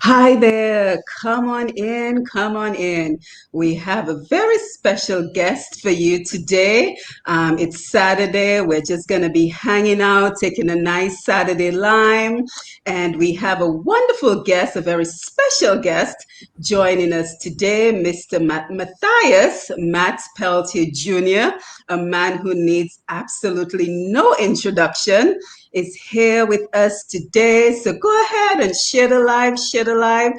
Hi there. Come on in. Come on in. We have a very special guest for you today. It's Saturday. We're just going to be hanging out, taking a nice Saturday lime. And we have a wonderful guest, a very special guest joining us today, Mr. Mathias Matt Peltier Jr., a man who needs absolutely no introduction is here with us today. So go ahead and share the live,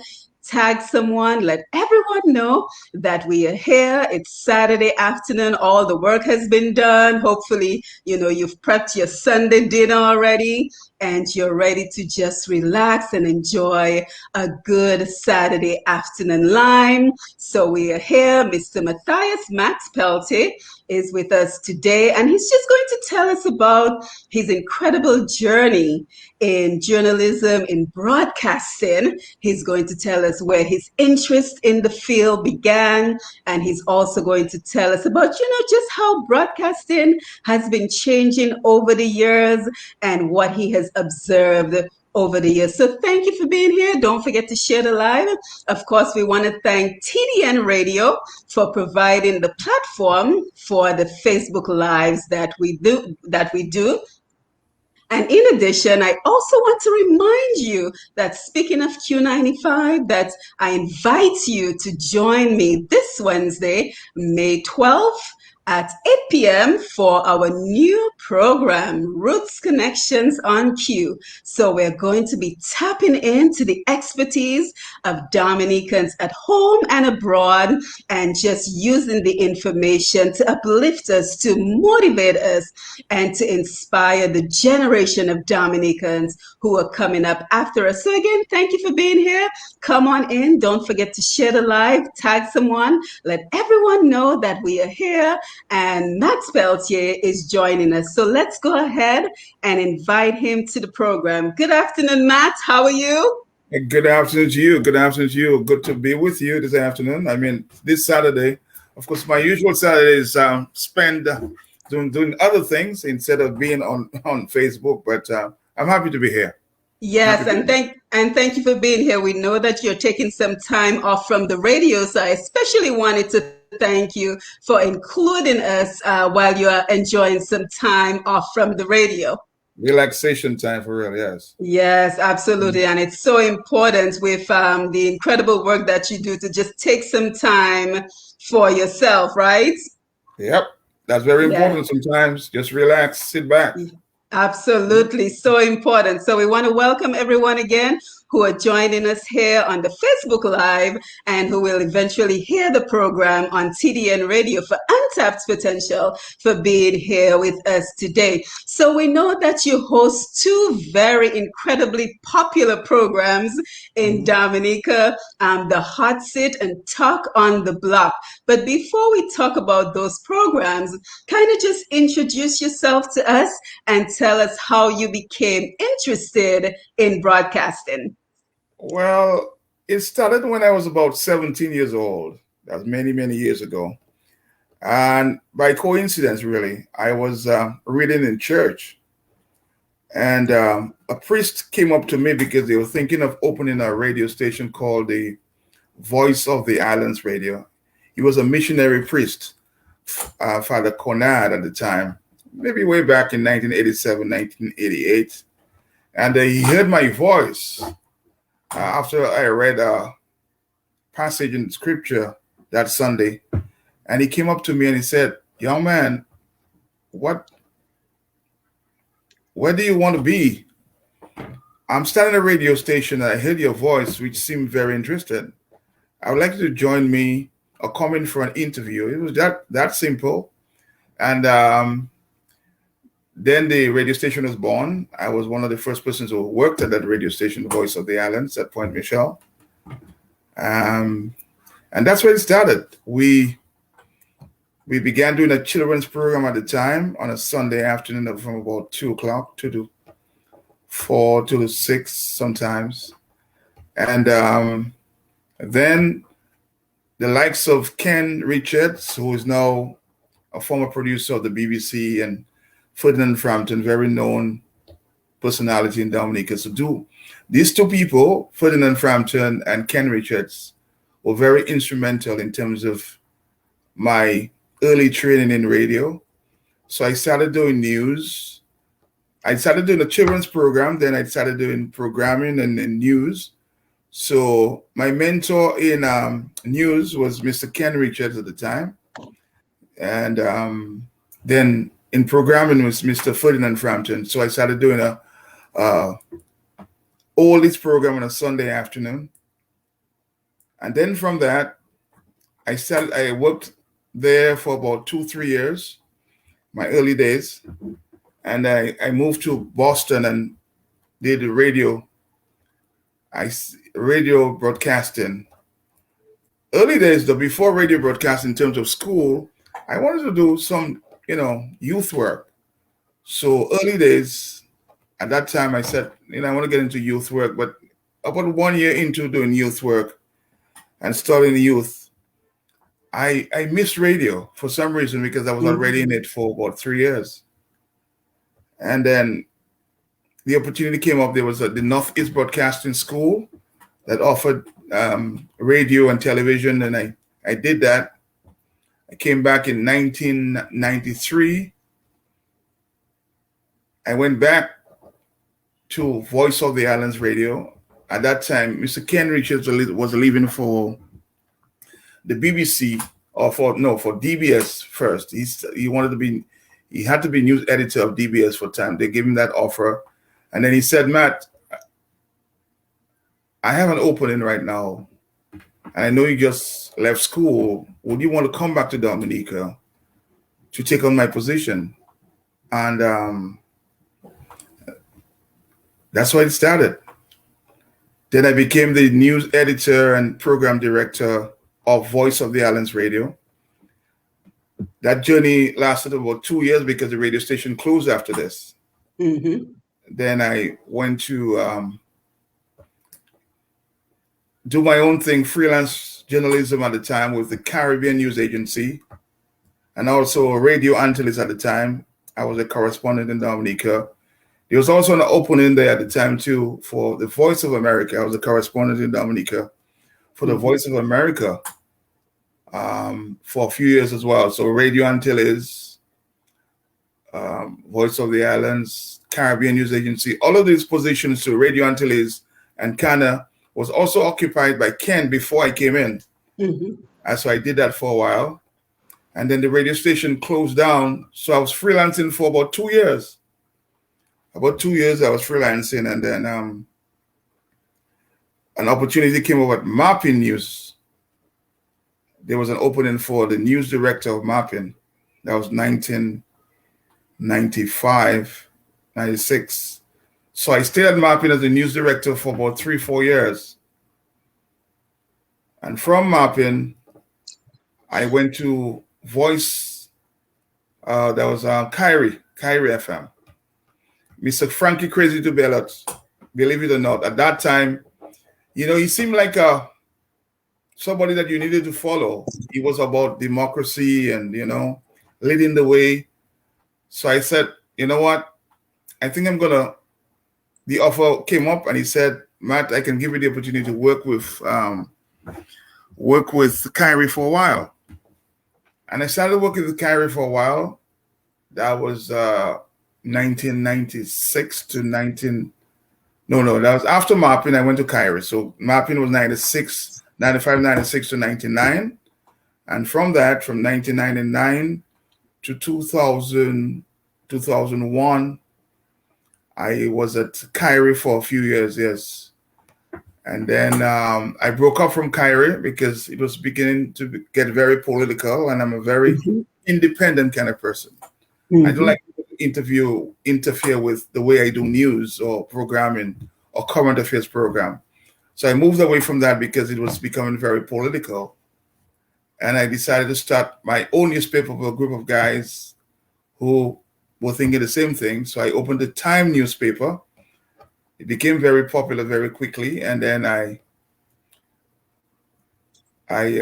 tag someone, let everyone know that we are here. It's Saturday afternoon. All the work has been done. Hopefully, you've prepped your Sunday dinner already and you're ready to just relax and enjoy a good Saturday afternoon lime. So we are here. Mr. Mathias Max Peltier is with us today, and he's just going to tell us about his incredible journey in journalism, in broadcasting. He's going to tell us where his interest in the field began, and he's also going to tell us about, just how broadcasting has been changing over the years and what he has observed over the years. So thank you for being here. Don't forget to share the live. Of course, we want to thank TDN Radio for providing the platform for the Facebook Lives that we do. And in addition, I also want to remind you that speaking of Q95, that I invite you to join me this Wednesday, May 12th, at 8 p.m. for our new program, Roots Connections on Q. So we're going to be tapping into the expertise of Dominicans at home and abroad and just using the information to uplift us, to motivate us, and to inspire the generation of Dominicans who are coming up after us. So again, thank you for being here. Come on in. Don't forget to share the live, tag someone, let everyone know that we are here. And Matt Peltier is joining us. So let's go ahead and invite him to the program. Good afternoon, Matt. How are you? Good afternoon to you. Good afternoon to you. Good to be with you this afternoon. I mean, this Saturday, of course, my usual Saturday is spent doing other things instead of being on Facebook. But I'm happy to be here. Yes, and thank you for being here. We know that you're taking some time off from the radio, so I especially wanted to thank you for including us while you are enjoying some time off from the radio. Relaxation time for real, yes. Yes, absolutely. And it's so important with the incredible work that you do to just take some time for yourself, right? Yep, that's very Yeah. important sometimes. Just relax, sit back. Absolutely, so important. So we want to welcome everyone again who are joining us here on the Facebook Live and who will eventually hear the program on TDN Radio for Untapped Potential for being here with us today. So we know that you host two very incredibly popular programs in Dominica, the Hot Seat and Talk on the Block. But before we talk about those programs, kind of just introduce yourself to us and tell us how you became interested in broadcasting. Well, it started when I was about 17 years old. That was many, many years ago. And by coincidence, really, I was reading in church. And a priest came up to me because they were thinking of opening a radio station called the Voice of the Islands Radio. He was a missionary priest, Father Conard at the time, maybe way back in 1987, 1988. And he heard my voice after I read a passage in scripture that Sunday. And he came up to me and he said, "Young man, where do you want to be?" I'm starting a radio station and I heard your voice, which seemed very interested. I would like you to join me or come in for an interview. It was that simple. And then the radio station was born. I was one of the first persons who worked at that radio station, Voice of the Islands at Point Michel. And that's where it started. We began doing a children's program at the time on a Sunday afternoon from about 2 o'clock, 2 to 4, 2 to 6 sometimes. And then the likes of Ken Richards, who is now a former producer of the BBC, and Ferdinand Frampton, very known personality in Dominica. So these two people, Ferdinand Frampton and Ken Richards, were very instrumental in terms of my early training in radio. So I started doing news. I started doing a children's program. Then I started doing programming and news. So my mentor in news was Mr. Ken Richards at the time. And then in programming was Mr. Ferdinand Frampton. So I started doing a oldies program on a Sunday afternoon. And then from that, I worked there for about 2-3 years, my early days. And I moved to Boston and did radio broadcasting. Early days, though, before radio broadcasting in terms of school, I wanted to do some, youth work. So early days, at that time, I said, I want to get into youth work. But about 1 year into doing youth work and starting youth, I missed radio for some reason because I was already in it for about 3 years. And then the opportunity came up. There was the Northeast Broadcasting School that offered radio and television, and I did that. I came back in 1993. I went back to Voice of the Islands Radio. At that time, Mr. Ken Richards was leaving for the BBC, or for DBS first. He had to be news editor of DBS for time. They gave him that offer. And then he said, Matt, I have an opening right now. And I know you just left school. Would you want to come back to Dominica to take on my position? And that's why it started. Then I became the news editor and program director of Voice of the Islands Radio. That journey lasted about 2 years because the radio station closed after this. Mm-hmm. Then I went to do my own thing, freelance journalism at the time with the Caribbean News Agency, and also Radio Antilles at the time. I was a correspondent in Dominica. There was also an opening there at the time too for the Voice of America. I was a correspondent in Dominica for the Voice of America for a few years as well. So Radio Antilles, Voice of the Islands, Caribbean News Agency, all of these positions to Radio Antilles and Canada was also occupied by Ken before I came in. Mm-hmm. And so I did that for a while. And then the radio station closed down. So I was freelancing for about 2 years. About 2 years I was freelancing, and then an opportunity came up at Mapping News. There was an opening for the news director of Mapping. That was 1995, 96. So I stayed at Mapping as the news director for about 3-4 years. And from Mapping, I went to Voice, that was Kyrie FM. Mr. Frankie Crazy to Bellot, believe it or not, at that time, he seemed like somebody that you needed to follow. He was about democracy and, leading the way. So I said, you know what? I think the offer came up and he said, Matt, I can give you the opportunity to work with Kyrie for a while. And I started working with Kyrie for a while. That was 1996 to that was after Mapping. I went to Kyrie. So Mapping was 95, 96 to 99. And from 1999 to 2000, 2001, I was at Kyrie for a few years, yes. And then I broke up from Kyrie because it was beginning to get very political, and I'm a very independent kind of person. Mm-hmm. I don't like to interfere with the way I do news or programming or current affairs program. So I moved away from that because it was becoming very political. And I decided to start my own newspaper with a group of guys who were thinking the same thing. So I opened the Time newspaper. It became very popular very quickly. And then I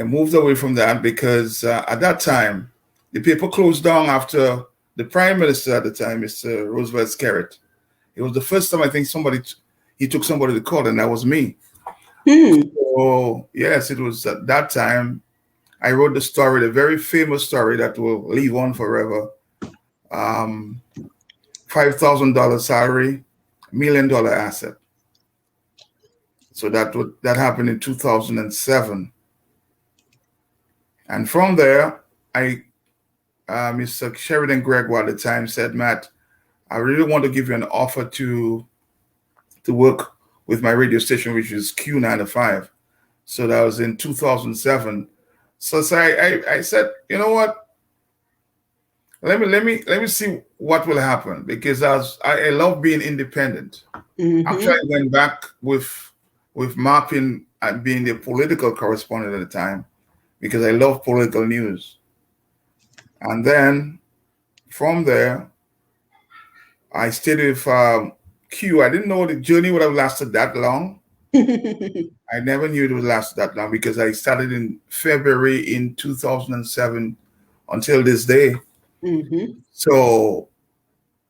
moved away from that because at that time, the paper closed down after the Prime Minister at the time, Mr. Roosevelt Skerritt. It was the first time I think he took somebody to court, and that was me. Hmm. So yes, it was at that time I wrote the story, the very famous story that will live on forever. $5,000 salary, $1 million asset. So that happened in 2007. And from there, Mr. Sheridan Gregoire at the time said, Matt, I really want to give you an offer to work with my radio station, which is Q95. So that was in 2007. So I said, you know what? Let me see what will happen, because I love being independent. Mm-hmm. Actually, I went back with mapping and being the political correspondent at the time, because I love political news. And then from there, I stayed with Q. I didn't know the journey would have lasted that long. I never knew it would last that long, because I started in February in 2007 until this day. Mm-hmm. So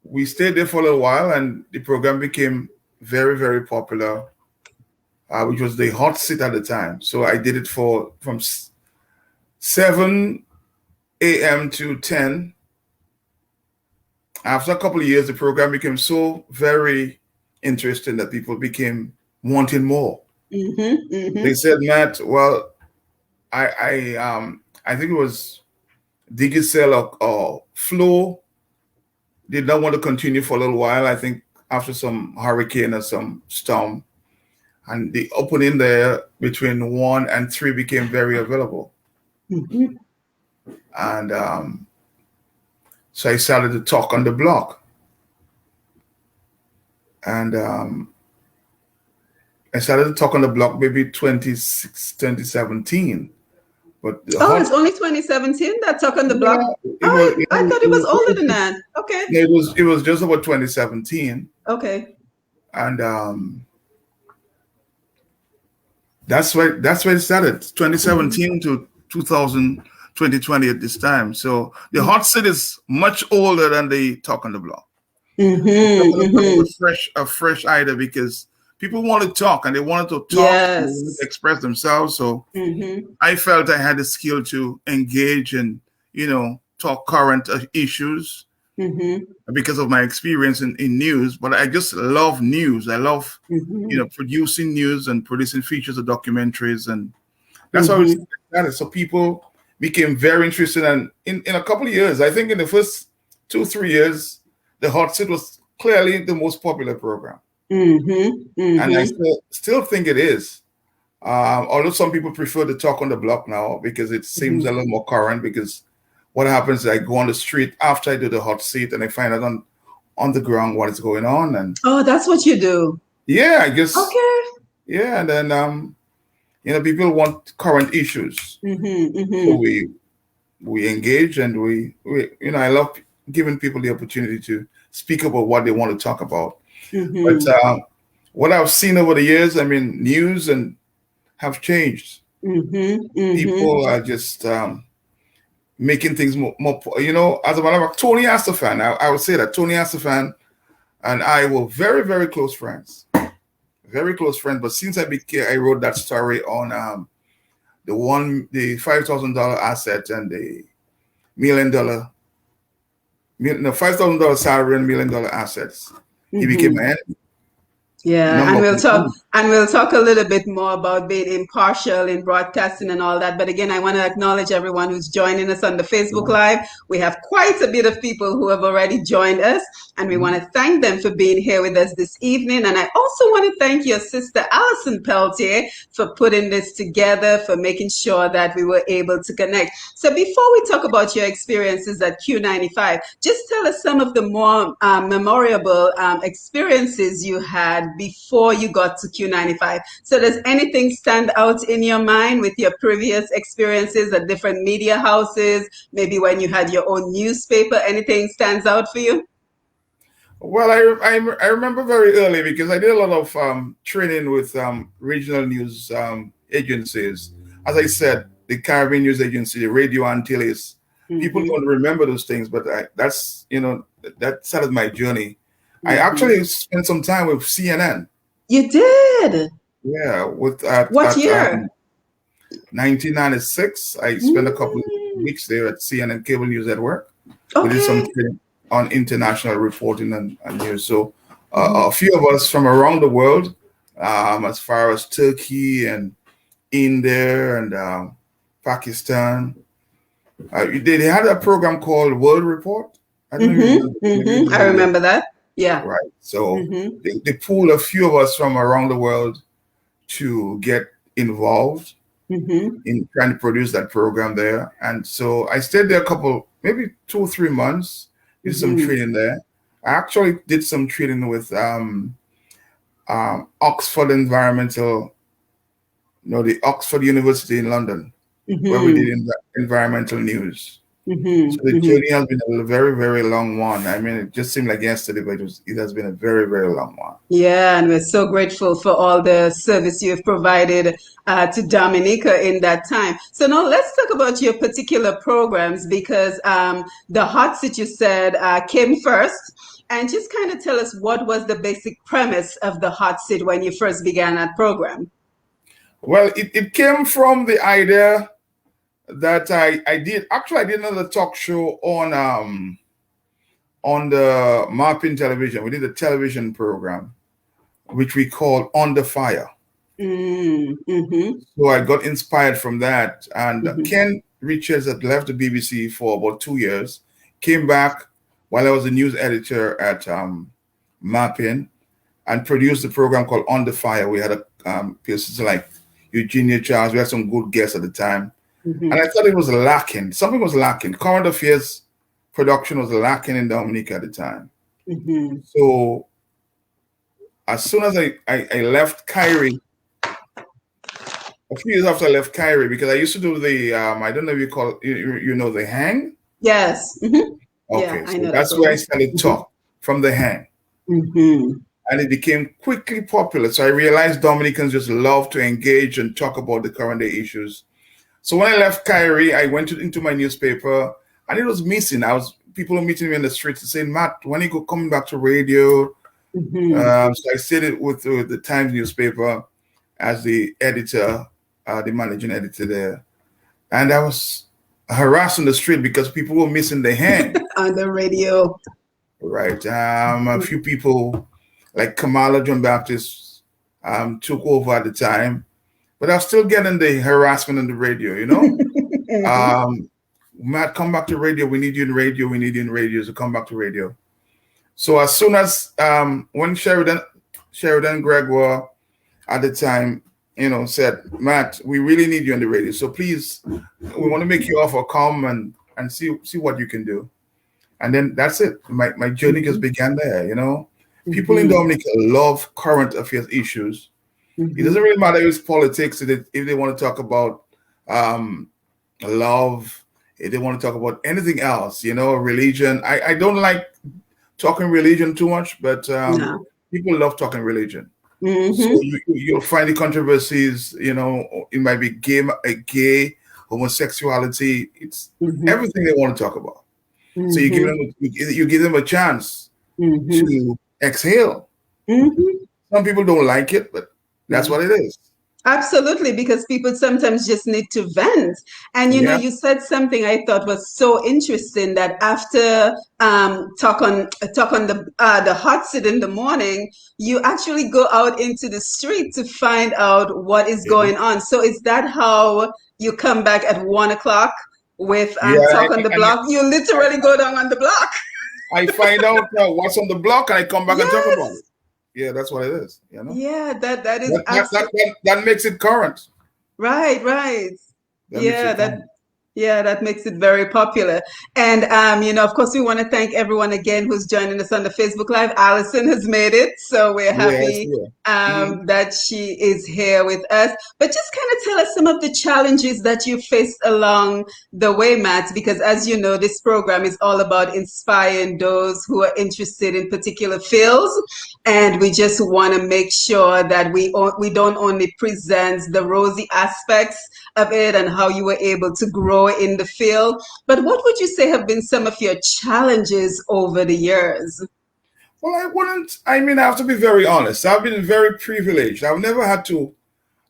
we stayed there for a little while, and the program became very, very popular, which was the hot seat at the time. So I did it from 7 a.m. to 10. After a couple of years, the program became so very interesting that people became wanting more. Mm-hmm. Mm-hmm. They said, Matt, well, I think it was Digicel or Flo did not want to continue for a little while. I think after some hurricane or some storm, and the opening there between 1 and 3 became very available. Mm-hmm. And so I started to talk on the block. And I started to talk on the block maybe 2017. But it's only 2017 that Talk on the Block? I thought it was older than that. Okay. It was just about 2017. Okay. And that's where it started, 2017 to 2020 at this time. So the hot seat is much older than the Talk on the Block. A fresh idea, because people want to talk, and they wanted to talk, yes, to express themselves. So I felt I had the skill to engage and, talk current issues because of my experience in news. But I just love news. I love, producing news and producing features or documentaries. And that's how it started. So people became very interested. And in a couple of years, I think in the first 2-3 years, the hot seat was clearly the most popular program. And I still think it is. Although some people prefer to Talk on the Block now, because it seems a little more current, because what happens is I go on the street after I do the hot seat, and I find out on the ground what is going on. And that's what you do. Yeah, I guess. Okay. Yeah, and then people want current issues. So we engage, and we I love giving people the opportunity to speak about what they want to talk about. But what I've seen over the years, news and have changed. People are just making things more. As a matter of fact, Tony Astafan, I would say that Tony Astafan and I were very, very close friends. Very close friends. But since I wrote that story on the $5,000 asset and the $5,000 salary and $1 million assets, he became my enemy. Yeah, and we'll talk a little bit more about being impartial in broadcasting and all that. But again, I want to acknowledge everyone who's joining us on the Facebook Live. We have quite a bit of people who have already joined us, and we want to thank them for being here with us this evening. And I also want to thank your sister Alison Peltier for putting this together, for making sure that we were able to connect. So before we talk about your experiences at Q95, just tell us some of the more memorable experiences you had before you got to Q95. So does anything stand out in your mind with your previous experiences at different media houses, maybe when you had your own newspaper? Anything stands out for you? Well, I remember very early, because I did a lot of training with regional news agencies. As I said, the Caribbean News Agency, the Radio Antilles. People don't remember those things, but that started my journey. I Mm-hmm. actually spent some time with CNN. You did? Yeah, with What at year? 1996. I spent a couple of Mm, weeks there at CNN Cable News Network. We did some okay. training on international reporting and news. So Mm-hmm. a few of us from around the world, as far as Turkey and India and Pakistan. They had a program called World Report. I don't know if you remember. Mm-hmm. Maybe you Mm-hmm. I remember. remember that. Yeah. Right. So Mm-hmm. they pulled a few of us from around the world to get involved Mm-hmm. in trying to produce that program there. And so I stayed there a couple, maybe 2 or 3 months, did some Mm-hmm. training there. I actually did some training with Oxford Environmental, the Oxford University in London, where we did Mm-hmm. environmental news. So Mm-hmm. the Mm-hmm. journey has been a very, very long one. I mean, it just seemed like yesterday, but it has been a very, very long one. Yeah, and we're so grateful for all the service you have provided to Dominica in that time. So now let's talk about your particular programs because the hot seat you said came first. And just kind of tell us what was the basic premise of the hot seat when you first began that program. Well, it came from the idea that I did another talk show on the Mapping Television. We did a television program which we called On the Fire. Mm-hmm. So I got inspired from that. And Mm-hmm. Ken Richards had left the BBC for about 2 years, came back while I was a news editor at Mapping, and produced a program called On the Fire. We had persons like Eugenia Charles. We had some good guests at the time. And Mm-hmm. I thought it was lacking. Something was lacking. Current affairs production was lacking in Dominica at the time. Mm-hmm. So as soon as I left Kyrie, a few years after I left Kyrie, because I used to do the I don't know if you call it, you know the hang. Yes. Mm-hmm. Yeah, Okay, I so know that that's where I program. started Mm-hmm. talk from the hang, Mm-hmm. and it became quickly popular. So I realized Dominicans just love to engage and talk about the current day issues. So when I left Kyrie, I went into my newspaper, and it was missing. People were meeting me in the streets and saying, "Matt, when you go coming back to radio?" Mm-hmm. So I stayed it with the Times newspaper as the editor, the managing editor there, and I was harassed on the street because people were missing the hang. On the radio. Right. A few people like Kamala John Baptist took over at the time, but I was still getting the harassment on the radio. Mm-hmm. Um, Matt, come back to radio. We need you in radio. We need you in radio. So come back to radio. So as soon as when Sheridan Gregoire at the time, said, Matt, we really need you on the radio. So please, we want to make you offer, come and see what you can do. And then that's it. My journey just began there. People in Mm-hmm. Dominica love current affairs issues. It doesn't Mm-hmm. really matter if it's politics, if they want to talk about um, love, if they want to talk about anything else, religion. I don't like talking religion too much, but No. people love talking religion. So Mm-hmm. you'll find the controversies, it might be gay, homosexuality. It's Mm-hmm. everything they want to talk about. So Mm-hmm. you give them a chance Mm-hmm. to exhale. Mm-hmm. Some people don't like it, but that's what it is. Absolutely, because people sometimes just need to vent. And Yeah, you said something I thought was so interesting that after talk on the hot seat in the morning, you actually go out into the street to find out what is yeah, going on. So is that how you come back at 1 o'clock with yeah. talk on the block? You literally go down on the block. I find out what's on the block, and I come back and talk about it. Yes. Yeah, that's what it is. Yeah, that is absolutely That makes it current. right, right. That makes Yeah, it that current. Yeah, that makes it very popular. And of course, we want to thank everyone again who's joining us on the Facebook Live. Allison has made it, so we're Yes, happy yeah. Mhm. that she is here with us. But just kind of tell us some of the challenges that you faced along the way, Matt, because as you know, this program is all about inspiring those who are interested in particular fields. And we just want to make sure that we don't only present the rosy aspects of it and how you were able to grow in the field. But what would you say have been some of your challenges over the years? Well, I wouldn't. I mean, I have to be very honest. I've been very privileged. I've never had to,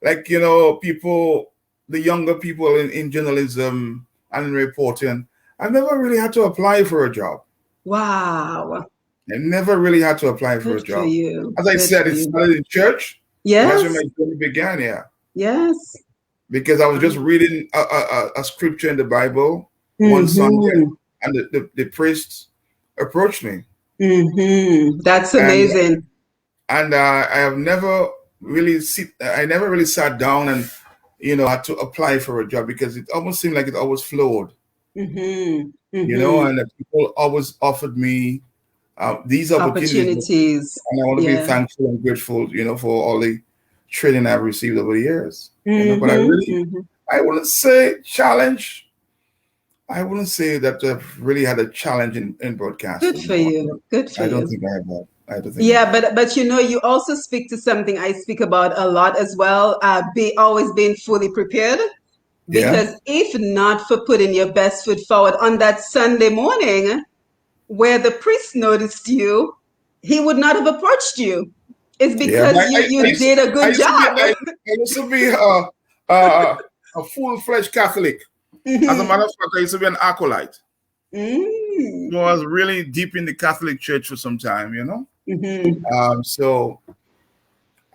like, people, the younger people in journalism and in reporting, I've never really had to apply for a job. Wow. I never really had to apply for Good a for job. you. As I Good said, for it you. started in church, and that's where Yes. my journey began. Yeah, Yes. because I was just reading a scripture in the Bible one Sunday, Mm-hmm. and the priest approached me, Mm-hmm. That's and amazing. I have never really I never really sat down and had to apply for a job because it almost seemed like it always flowed, Mm-hmm. Mm-hmm. and that people always offered me these opportunities, Opportunities. and I want to be Yeah. thankful and grateful, for all the training I've received over the years, but Mm-hmm. Mm-hmm. I wouldn't say challenge. I wouldn't say that I've really had a challenge in Good broadcasting. for No, you. Good for I don't you. think I have that. I don't think I Yeah, have. but you also speak to something I speak about a lot as well. Be always being fully prepared. Yeah, Because if not for putting your best foot forward on that Sunday morning where the priest noticed you, he would not have approached you. It's yeah. But because you did a I good used to be, job. I used to be a full-fledged Catholic. As a Mhm. matter of fact, I used to be an acolyte. Mm. So I was really deep in the Catholic Church for some time. Mhm. So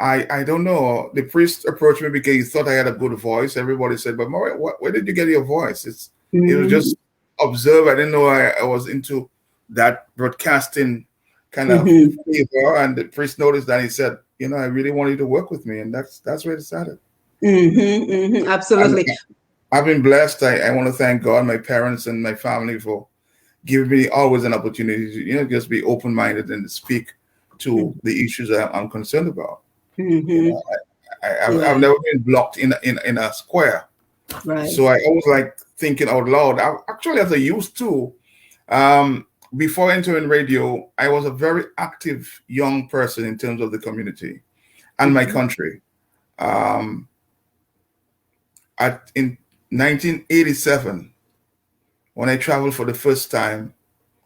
I don't know. The priest approached me because he thought I had a good voice. Everybody said, "But Maury, where did you get your voice?" It was Mhm. just observe. I didn't know I was into that broadcasting kind of Mhm. favor. And the priest noticed that. He said, "I really want you to work with me," and that's where it started. Mhm. Mhm. And Absolutely. I've been blessed. I want to thank God, my parents, and my family for giving me always an opportunity to just be open minded and to speak to the issues that I'm concerned about. You Mhm. know, I've Yeah. never been blocked in a square. Right. So I always like thinking out loud. Actually, as a youth too, um, before entering radio, I was a very active young person in terms of the community and my Mhm. country. Um, in 1987, when I traveled for the first time,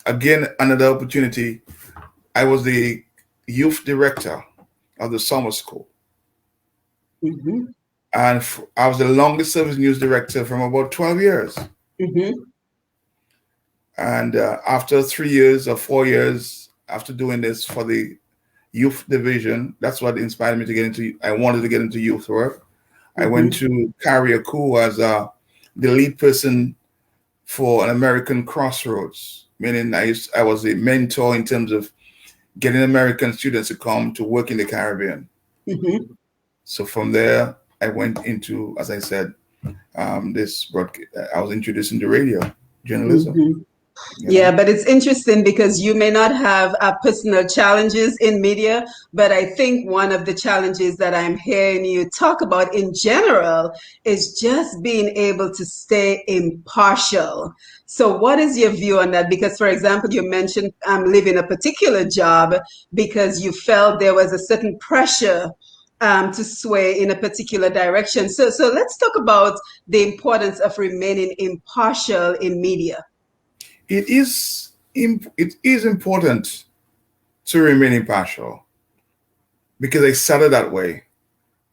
again another opportunity. I was the youth director of the summer school. Mhm. And I was the longest service news director from about 12 years. Mhm. And after 3 years or 4 years after doing this for the youth division, that's what inspired me to get into. I wanted to get into youth work. I went Mhm. to Carriacou as the lead person for an American Crossroads, meaning I was a mentor in terms of getting American students to come to work in the Caribbean. Mhm. So from there, I went into, as I said, this broadcast. I was introduced into radio journalism. Mhm. You Yeah, know, but it's interesting because you may not have personal challenges in media, but I think one of the challenges that I'm hearing you talk about in general is just being able to stay impartial. So, what is your view on that? Because, for example, you mentioned leaving a particular job because you felt there was a certain pressure to sway in a particular direction. So let's talk about the importance of remaining impartial in media. it is important to remain impartial because I started that way.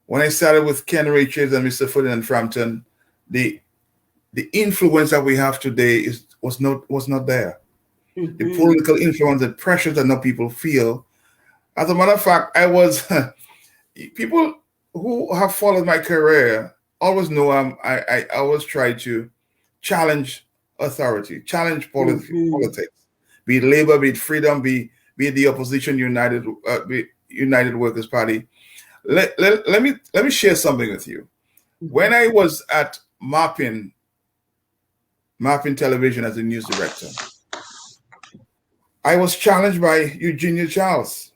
When I started with Ken Richards and Mr. Ferdinand Frampton, the the influence that we have today was not there. The Mhm. political influence, the pressures that now people feel. As a matter of fact, I was people who have followed my career always know I always try to challenge authority, challenge Mhm. politics, be it labor, be it freedom, be it the opposition United Workers Party. Let me share something with you. When Mhm. I was at Mapping Television as a news director, I was challenged by Eugenia Charles,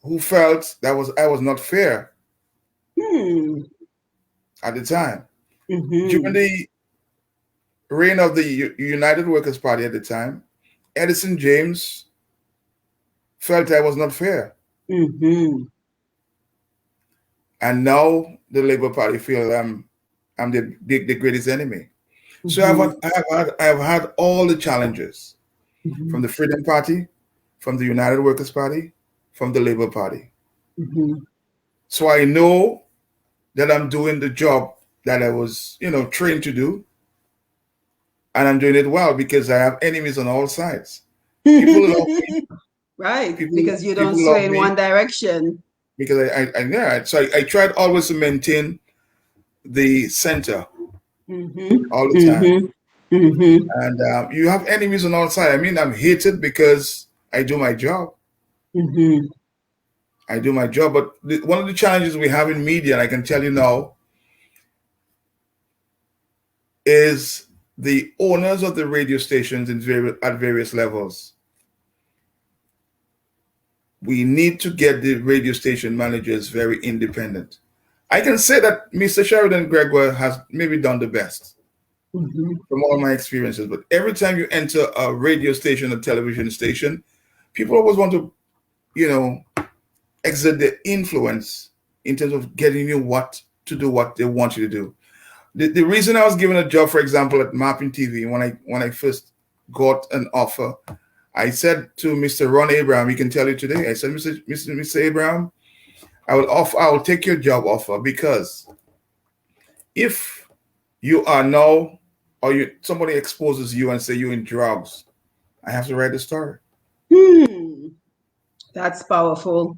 who felt that was I was not fair Hmm. at the time. During Mhm. the reign of the United Workers Party at the time, Edison James felt I was not fair. Mhm. And now the Labour Party feel I'm the greatest enemy. So Mhm. I've had all the challenges from Mhm. the Freedom Party, from the United Workers' Party, from the Labour Party. Mm-hmm. So I know that I'm doing the job that I was, trained to do. And I'm doing it well because I have enemies on all sides. People love me. Right, People, because you don't people sway love in me one direction. because I tried always to maintain the center Mm-hmm. all the time. Mm-hmm. Mm-hmm. And you have enemies on all sides. I mean, I'm hated because I do my job. Mm-hmm. I do my job. But one of the challenges we have in media, and I can tell you now, is the owners of the radio stations at various levels. We need to get the radio station managers very independent. I can say that Mr. Sheridan Gregoire has maybe done the best Mm-hmm. from all my experiences. But every time you enter a radio station, a television station, people always want to, exert their influence in terms of getting you what to do, what they want you to do. The reason I was given a job, for example, at Mapping TV, when I first got an offer, I said to Mr. Ron Abraham, he can tell you today, I said, Mr. Abraham, I will take your job offer because if you are now, or somebody exposes you and say you're in drugs, I have to write the story. That's powerful.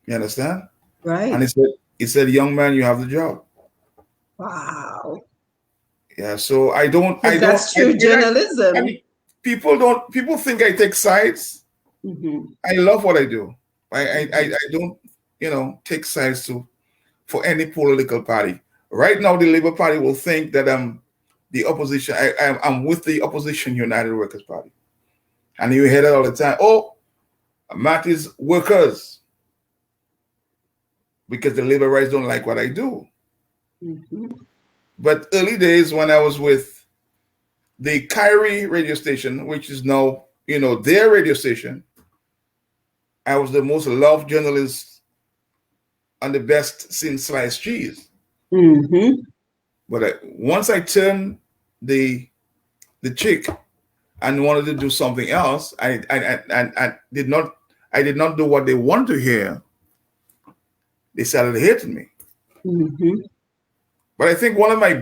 You understand? Right. And he said, young man, you have the job. Wow. Yeah. So That's true journalism. People think I take sides. Mm-hmm. I love what I do. I don't, take sides for any political party. Right now, the Labour Party will think that I'm the opposition. I'm with the opposition United Workers' Party. And you hear that all the time. Oh, Mathias workers. Because the Labour rights don't like what I do. Mm-hmm. But early days when I was with the Kyrie radio station, which is now, their radio station, I was the most loved journalist and the best since sliced cheese. Mm-hmm. But once I turned the chick and wanted to do something else, I did not do what they want to hear. They started hating me. Mm-hmm. But I think one of the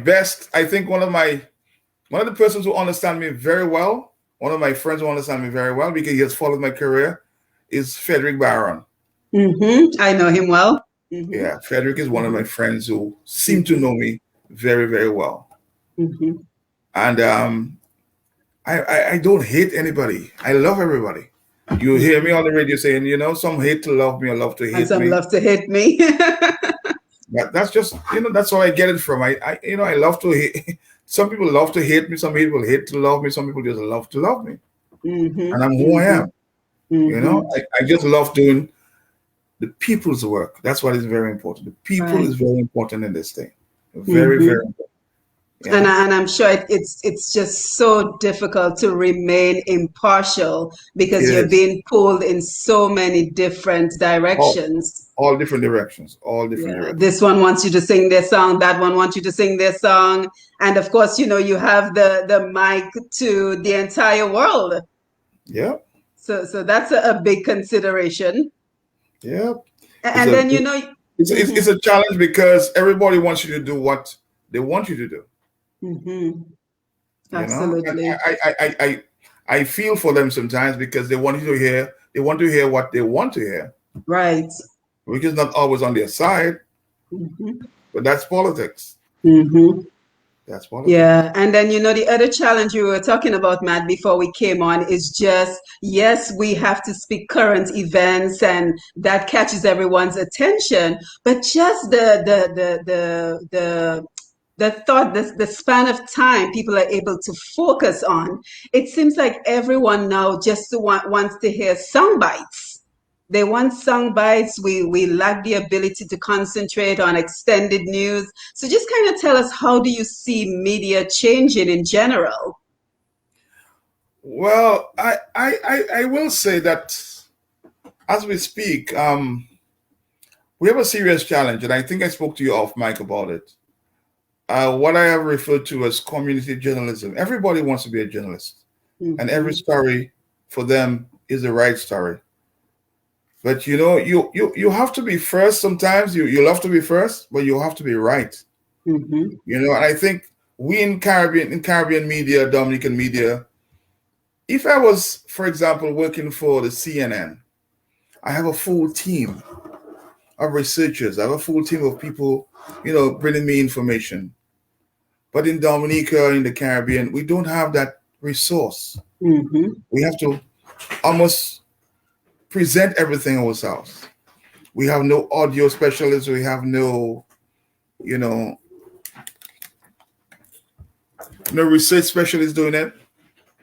persons who understand me very well, one of my friends who understand me very well because he has followed my career, is Frederick Barron. Mm-hmm. I know him well. Mm-hmm. Yeah, Frederick is one of my friends who seem to know me very, very well. Mm-hmm. And I don't hate anybody. I love everybody. You hear me on the radio saying, some hate to love me or love to hate me. And some love to hate me. That's just, that's where I get it from. I love to hate. Some people love to hate me. Some people hate to love me. Some people just love to love me. Mm-hmm. And I'm who I am. Mm-hmm. I just love doing the people's work. That's what is very important. The people is very important in this thing. Very, very important. Yeah. And I'm sure it's just so difficult to remain impartial because you're being pulled in so many different directions. All different directions. All different directions. This one wants you to sing their song. That one wants you to sing their song. And of course, you have the mic to the entire world. Yeah. So that's a big consideration. Yeah. And then it's a challenge because everybody wants you to do what they want you to do. Mm-hmm. Absolutely. I feel for them sometimes because they want you to hear. They want to hear what they want to hear. Right. Which is not always on their side. Mm-hmm. But that's politics. Mm-hmm. That's politics. Yeah. And then, the other challenge we were talking about, Matt, before we came on is just, yes, we have to speak current events and that catches everyone's attention, but just the span of time people are able to focus on. It seems like everyone now just wants to hear sound bites. They want sound bites. We lack the ability to concentrate on extended news. So just kind of tell us, how do you see media changing in general? Well, I will say that as we speak, we have a serious challenge, and I think I spoke to you off mic about it. What I have referred to as community journalism. Everybody wants to be a journalist, and every story for them is the right story. But you have to be first. Sometimes you love to be first, but you have to be right. Mm-hmm. And I think we in Caribbean media, Dominican media, if I was, for example, working for the CNN, I have a full team of researchers. I have a full team of people, bringing me information. But in Dominica, in the Caribbean, we don't have that resource. Mm-hmm. We have to almost present everything ourselves. We have no audio specialists. We have no, no research specialists doing it.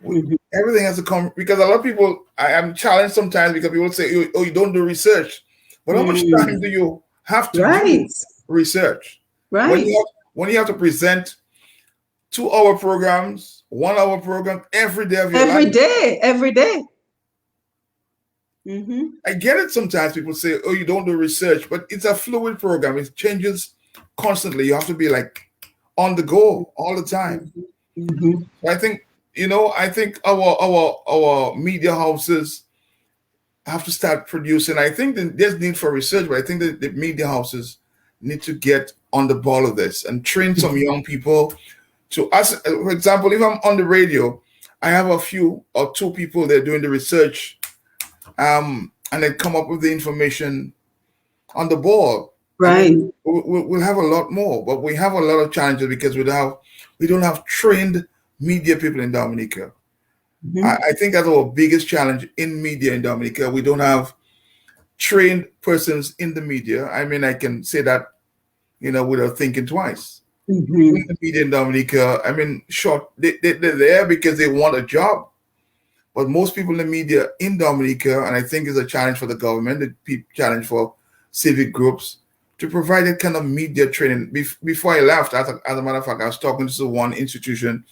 Mm-hmm. Everything has to come, because a lot of people, I am challenged sometimes because people say, oh, you don't do research. But how much time do you have to do Right. research? Right. When you have to present 2-hour programs, 1-hour program every day of your life. Every day. Mm-hmm. I get it. Sometimes people say, oh, you don't do research, but it's a fluid program. It changes constantly. You have to be like on the go all the time. Mm-hmm. So I think our media houses have to start producing. I think that there's need for research, but I think that the media houses need to get on the ball of this and train some young people to us. For example, if I'm on the radio, I have a few or 2 people that are doing the research, and they come up with the information on the board. Right. We'll have a lot more, but we have a lot of challenges because we don't have trained media people in Dominica. Mm-hmm. I think that's our biggest challenge in media in Dominica. We don't have trained persons in the media. I mean, I can say that, without thinking twice. Mm-hmm. In the media in Dominica, I mean, they're there because they want a job. But most people in the media in Dominica, and I think it's a challenge for the government, a challenge for civic groups, to provide that kind of media training. Before I left, as a matter of fact, I was talking to one institution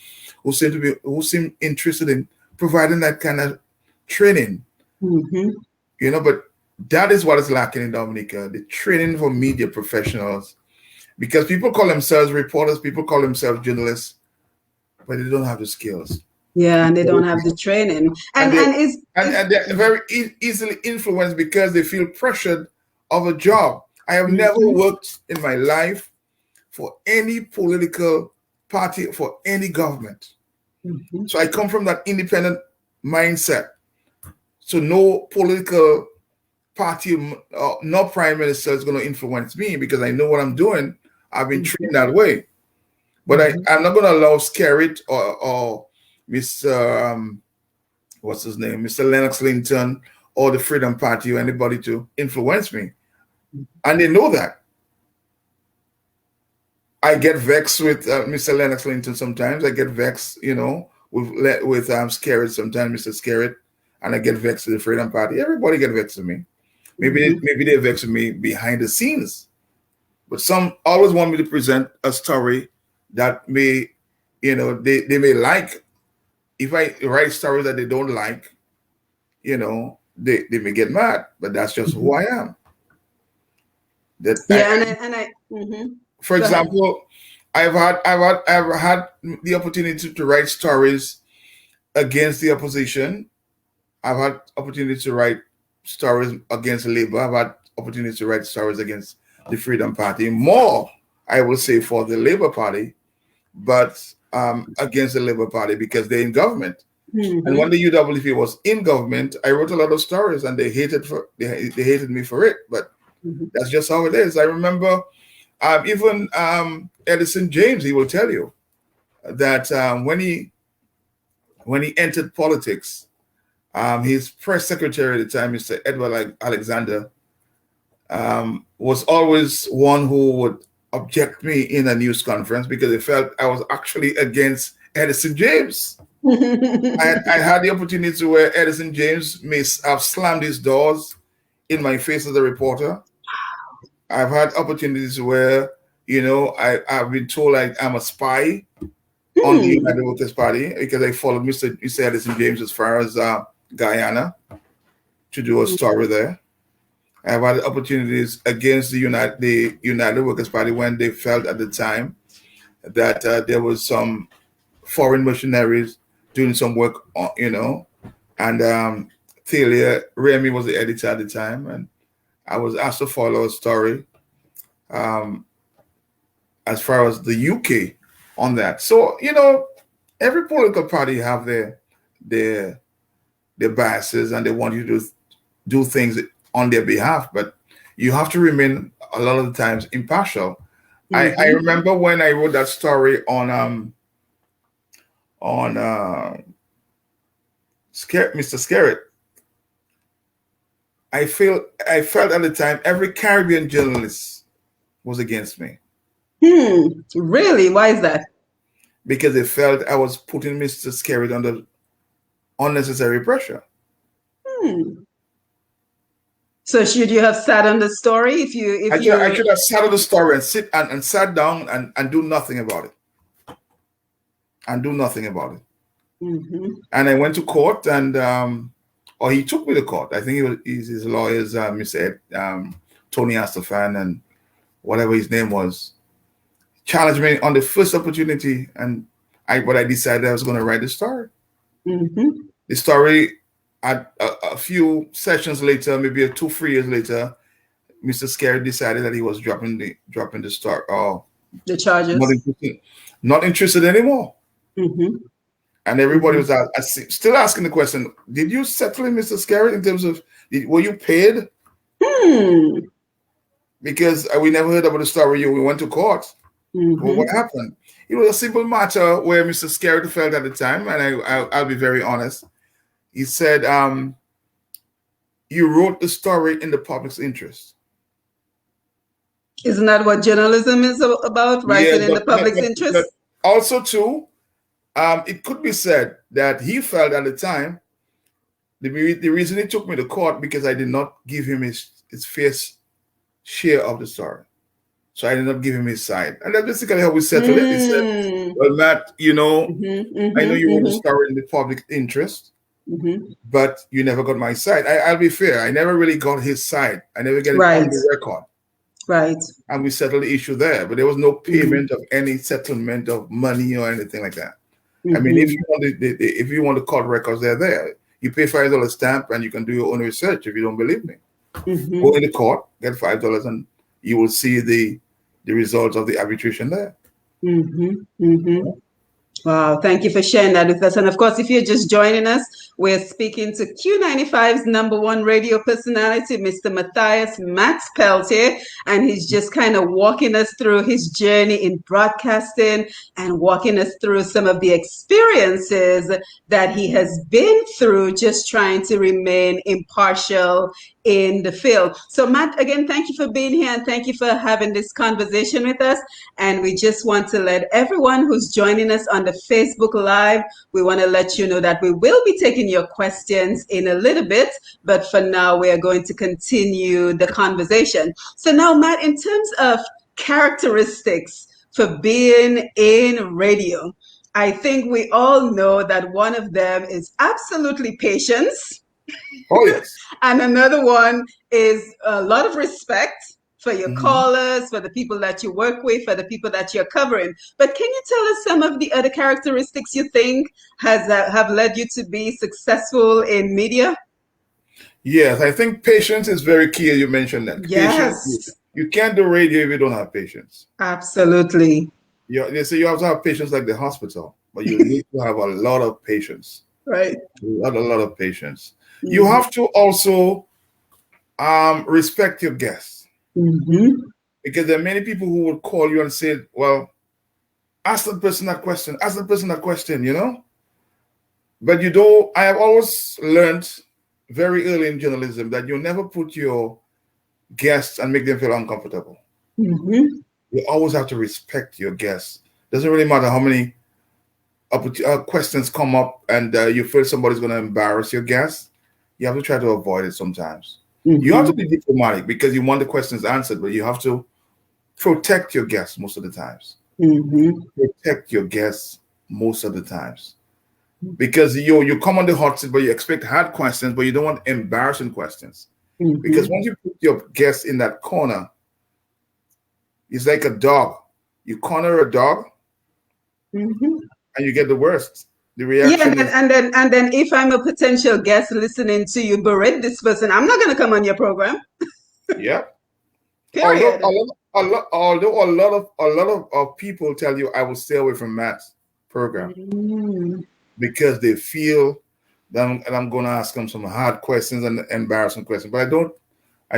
who seemed interested in providing that kind of training. Mm-hmm. But that is what is lacking in Dominica, the training for media professionals. Because people call themselves reporters, people call themselves journalists, but they don't have the skills. Yeah, and they don't have the training. And they're very easily influenced because they feel pressured of a job. I have never worked in my life for any political party, for any government. Mm-hmm. So I come from that independent mindset. So no political party, no prime minister is going to influence me because I know what I'm doing. I've been trained that way. But I'm not going to allow Skerritt or Mr. What's his name? Mr. Lennox Linton or the Freedom Party or anybody to influence me. And they know that. I get vexed with Mr. Lennox Linton sometimes. I get vexed, with Skerritt sometimes, Mr. Skerritt. And I get vexed with the Freedom Party. Everybody get vexed with me. Maybe they vex with me behind the scenes. But some always want me to present a story that may, they may like. If I write stories that they don't like, they may get mad. But that's just who I am. For example, I've had the opportunity to write stories against the opposition. I've had opportunity to write stories against Labour. I've had opportunity to write stories against the Freedom Party. More, I will say, for the Labour Party, but against the Labour Party because they're in government. Mm-hmm. And when the UWP was in government, I wrote a lot of stories, and they hated me for it. But that's just how it is. I remember even Edison James. He will tell you that when he entered politics, his press secretary at the time, Mr. Edward Alexander, was always one who would object me in a news conference because they felt I was actually against Edison James. I had the opportunity where Edison James may have slammed his doors in my face as a reporter. I've had opportunities where, I've been told I'm a spy on the United Workers' Party because I followed Mr. Edison James as far as Guyana to do a story there. I've had opportunities against the United Workers' Party when they felt at the time that there was some foreign missionaries doing some work, and Peltier, Remy was the editor at the time, and I was asked to follow a story um, as far as the UK on that. So, every political party have their their biases, and they want you to do things on their behalf, but you have to remain a lot of the times impartial. I Mm-hmm. remember when I wrote that story on Mr. Scarrett. I felt at the time every Caribbean journalist was against me Really? Why is that? because they felt I was putting Mr. Scarrett under unnecessary pressure. Hmm. So should you have sat on the story if I you should have sat on the story and sat down and do nothing about it. And do nothing about it. Mm-hmm. And I went to court, and or he took me to court. I think his lawyers, Mr. Tony Astafan and whatever his name was, challenged me on the first opportunity, and I decided I was going to write the story. Mm-hmm. The story, at a few sessions later, maybe 2-3 years later, Mr. Scary decided that he was dropping the story. Oh, The charges? not interested anymore. Mm-hmm. And everybody Mm-hmm. was still asking the question: did you settle in, Mr. Scary, in terms of were you paid? Hmm. Because we never heard about the story. We went to court. Well, what Mm-hmm. happened? It was a simple matter where Mr. Scarrett felt at the time, and I'll be very honest. He said, "You wrote the story in the public's interest." Isn't that what journalism is about? Yeah, Writing in the public's but interest? also too, it could be said that he felt at the time the reason he took me to court because I did not give him his fair share of the story. So I did not give him his side. And that's basically how we settled it. He said, Mm. well, Matt, Mm-hmm. I know Mm-hmm. you wrote the Mm-hmm. story in the public interest, Mm-hmm. but you never got my side. I'll be fair. I never really got his side. I never get it on Right. the record. Right. And we settled the issue there. But there was no Mm-hmm. payment of any settlement of money or anything like that. I mean, if Mm-hmm. you want if you want the court records, they're there. You pay $5 stamp and you can do your own research if you don't believe me. Go Mm-hmm. in the court, get $5, and you will see the results of the arbitration there. Mm-hmm. Mm-hmm. Wow, thank you for sharing that with us. And of course, if you're just joining us, we're speaking to Q95's #1 radio personality, Mr. Mathias Max Peltier, and he's just kind of walking us through his journey in broadcasting and walking us through some of the experiences that he has been through just trying to remain impartial in the field. So, Matt, again, thank you for being here and thank you for having this conversation with us. And we just want to let everyone who's joining us on the Facebook Live, we want to let you know that we will be taking your questions in a little bit, but for now, we are going to continue the conversation. So now, Matt, in terms of characteristics for being in radio, I think we all know that one of them is absolutely patience. Oh, yes. And another one is a lot of respect for your Mhm. callers, for the people that you work with, for the people that you're covering. But can you tell us some of the other characteristics you think have led you to be successful in media? Yes, I think patience is very key. You mentioned that. Patience, Yes, you can't do radio if you don't have patience. absolutely. They say you have to have patience like the hospital, but you need to have a lot of patience. Right. A lot of patience. You Mm-hmm. have to also respect your guests Mm-hmm. because there are many people who will call you and say, well, ask the person that question, ask the person that question. But I have always learned very early in journalism that you never put your guests and make them feel uncomfortable. Mm-hmm. You always have to respect your guests. Doesn't really matter how many questions come up and you feel somebody's going to embarrass your guests. You have to try to avoid it sometimes. You have to Mm-hmm. be diplomatic because you want the questions answered, but you have to protect your guests most of the times. Mm-hmm. Protect your guests most of the times. Because you come on the hot seat, but you expect hard questions, but you don't want embarrassing questions. Because Mm-hmm. once you put your guest in that corner, it's like a dog. You corner a dog Mm-hmm. and you get the worst. The Yeah, reaction is, and then if I'm a potential guest listening to you berate this person, I'm not gonna come on your program. yeah. Although Period. a lot of people tell you I will stay away from Matt's program Mm, because they feel that I'm going to ask them some hard questions and embarrassing questions. But I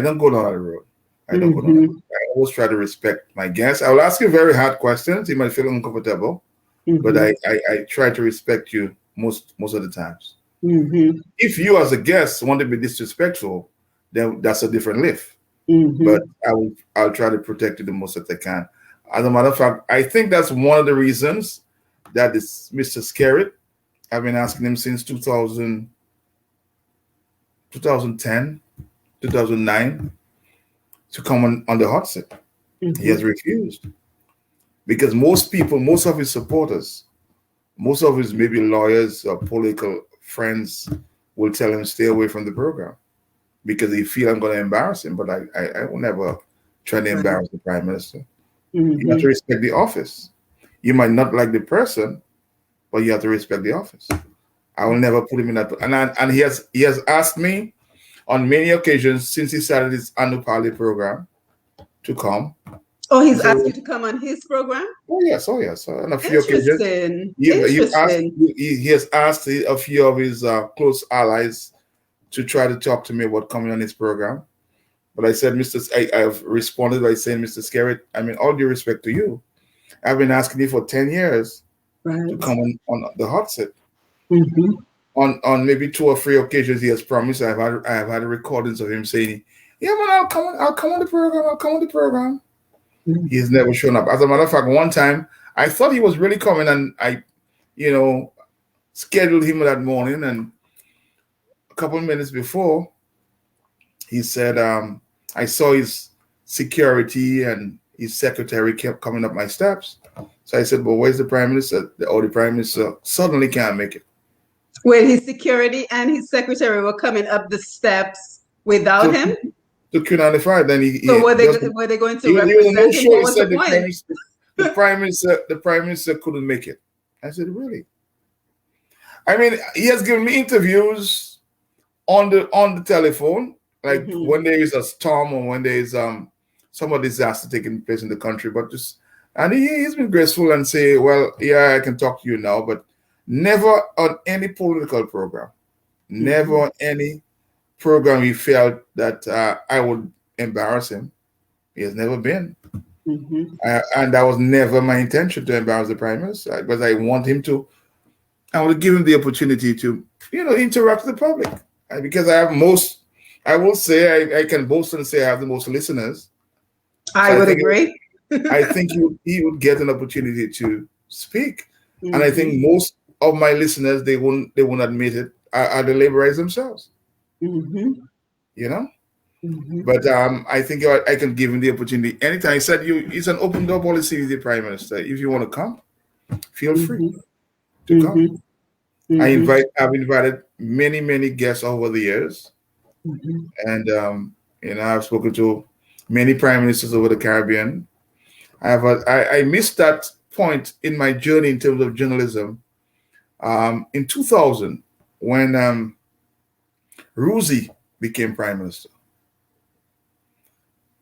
don't go down that road. I don't go down that road. mhm, I always try to respect my guests. I will ask you very hard questions. You might feel uncomfortable, but mhm, I try to respect you most of the times. mhm, If you as a guest want to be disrespectful, then that's a different lift. But mhm. I'll try to protect you the most that I can. As a matter of fact, I think that's one of the reasons that this Mr. Scarrett, I've been asking him since 2010, 2009 to come on the hot seat. He has Mhm. refused because most of his supporters, most of his maybe lawyers or political friends will tell him stay away from the program because they feel I'm going to embarrass him. But I will never try to Right. embarrass the prime minister. You have to Mhm. respect the office. You might not like the person, but you have to respect the office. I will never put him in that. And he has asked me on many occasions since he started his Untapped program to come. Oh, He he's said, asked you to come on his program? oh yes. On a few occasions, Interesting. you asked. Interesting. He has asked a few of his close allies to try to talk to me about coming on his program. But I said, I've responded by saying, Mr. Scarrett, I mean, all due respect to you, I've been asking you for 10 years to Right. come on the hot seat. Mhm. On maybe 2 or 3 occasions, he has promised. I have had recordings of him saying, "Yeah, man, I'll come on the program. I'll come on the program." He has never shown up. As a matter of fact, one time I thought he was really coming, and I, you know, scheduled him that morning, and a couple of minutes before, he said, I saw his security and his secretary kept coming up my steps. So I said, "Well, where's the prime minister?" The prime minister suddenly can't make it. Well, his security and his secretary were coming up the steps without So him. to Q95, then So he just were they going to he was on no represent him? show. What He was the said point? the prime minister couldn't make it. I said, really? I mean, he has given me interviews on the telephone, like Mhm. when there is a storm or when there is some disaster taking place in the country. But just and he's been graceful and say, well, yeah, I can talk to you now, but never on any political program, never Mhm. on any program he felt that I would embarrass him. He has never been. Mhm. And that was never my intention to embarrass the prime minister, because I want him to. I want to give him the opportunity to, interact with the public. Because I have most. I will say I can boast and say I have the most listeners. I So I would think agree. he would get an opportunity to speak, and I think Mhm. most of my listeners they won't admit it are the laborers themselves. Mhm. You know. Mhm. But I think I can give him the opportunity anytime. I said it's an open door policy with the prime minister. If you want to come, feel free Mhm. to come. Mhm. Mhm. I've invited many guests over the years, Mhm. and I've spoken to many prime ministers over the Caribbean. I missed that point in my journey in terms of journalism in 2000 when Ruzi became prime minister.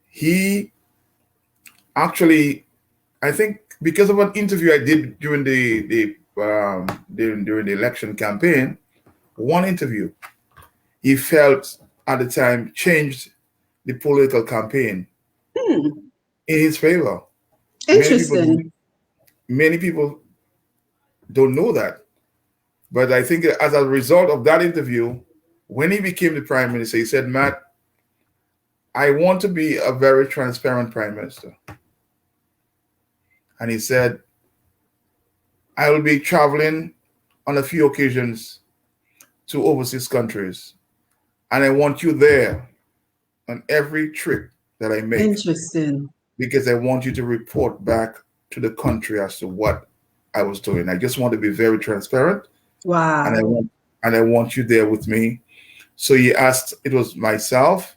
He actually, I think, because of an interview I did during during the election campaign, one interview, he felt at the time changed the political campaign Hmm. in his favor. Many people Interesting. many people don't know that, but I think as a result of that interview, when he became the prime minister, he said, "Matt, I want to be a very transparent prime minister," and he said, "I will be traveling on a few occasions to overseas countries, and I want you there on every trip that I make, Interesting. because I want you to report back to the country as to what I was doing. I just want to be very transparent, and I Wow. want you there with me." So he asked. It was myself,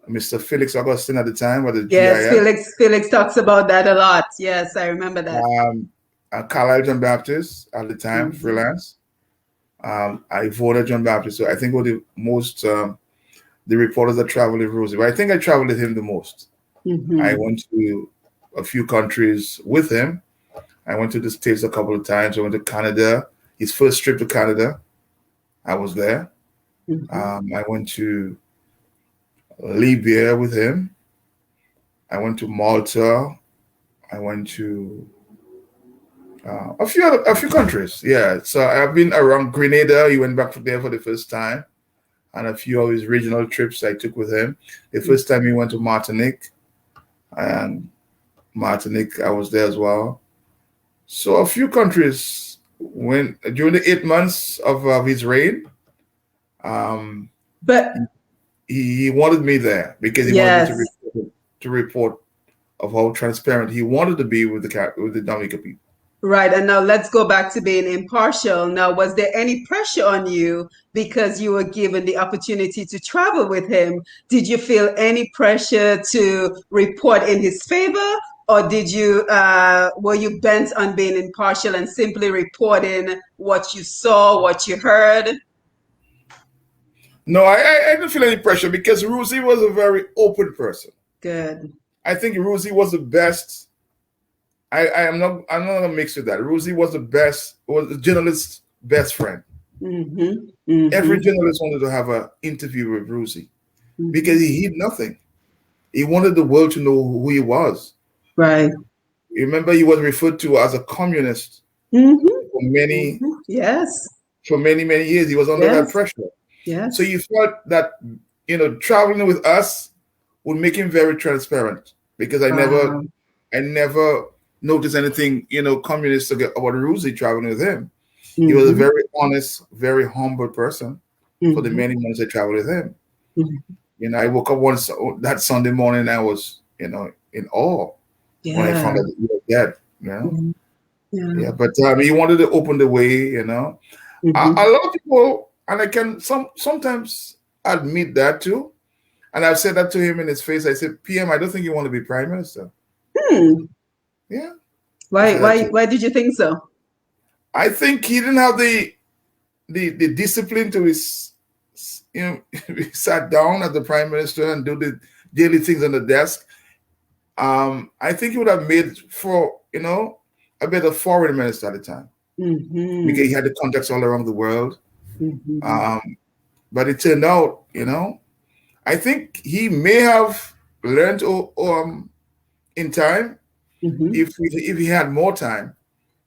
Mr. Felix Augustine at the time, with the Yes, GIS, Felix talks about that a lot. Yes, I remember that. Carlisle John Baptist at the time, Mhm. freelance. I voted John Baptist. So I think were the most the reporters that traveled with Rosie. But I think I traveled with him the most. I went to a few countries with him. I went to the States a couple of times. I went to Canada. His first trip to Canada, I was there. I went to Libya with him. I went to Malta. I went to a few countries. Yeah. So I've been around Grenada. He went back there for the first time, and a few of his regional trips I took with him. The first time he went to Martinique, and Martinique I was there as well. So a few countries when during the 8 months of his reign. But he wanted me there because he wanted me to report of how transparent he wanted to be with the Dominica people. Right, and now let's go back to being impartial. Now, was there any pressure on you because you were given the opportunity to travel with him? Did you feel any pressure to report in his favor, or did you were you bent on being impartial and simply reporting what you saw, what you heard? No, I didn't feel any pressure because Rosie was a very open person. Good. I think Rosie was the best. I'm not gonna mix with that. Rosie was the journalist's best friend. Every journalist wanted to have an interview with Rosie because he hid nothing. He wanted the world to know who he was. Right. You remember he was referred to as a communist for many many years. He was under that pressure. So you felt that traveling with us would make him very transparent because I never noticed anything communist about Rosie traveling with him. He was a very honest, very humble person for the many months I traveled with him. I woke up that Sunday morning, I was in awe when I found out that he was dead. But he wanted to open the way. A lot of people, and I can sometimes admit that too. And I've said that to him in his face. I said, PM, I don't think you want to be prime minister. Yeah. Why did you think so? I think he didn't have the discipline to he sat down as the prime minister and do the daily things on the desk. I think he would have made for a better foreign minister at the time because he had the contacts all around the world. But it turned out, I think he may have learned in time if he had more time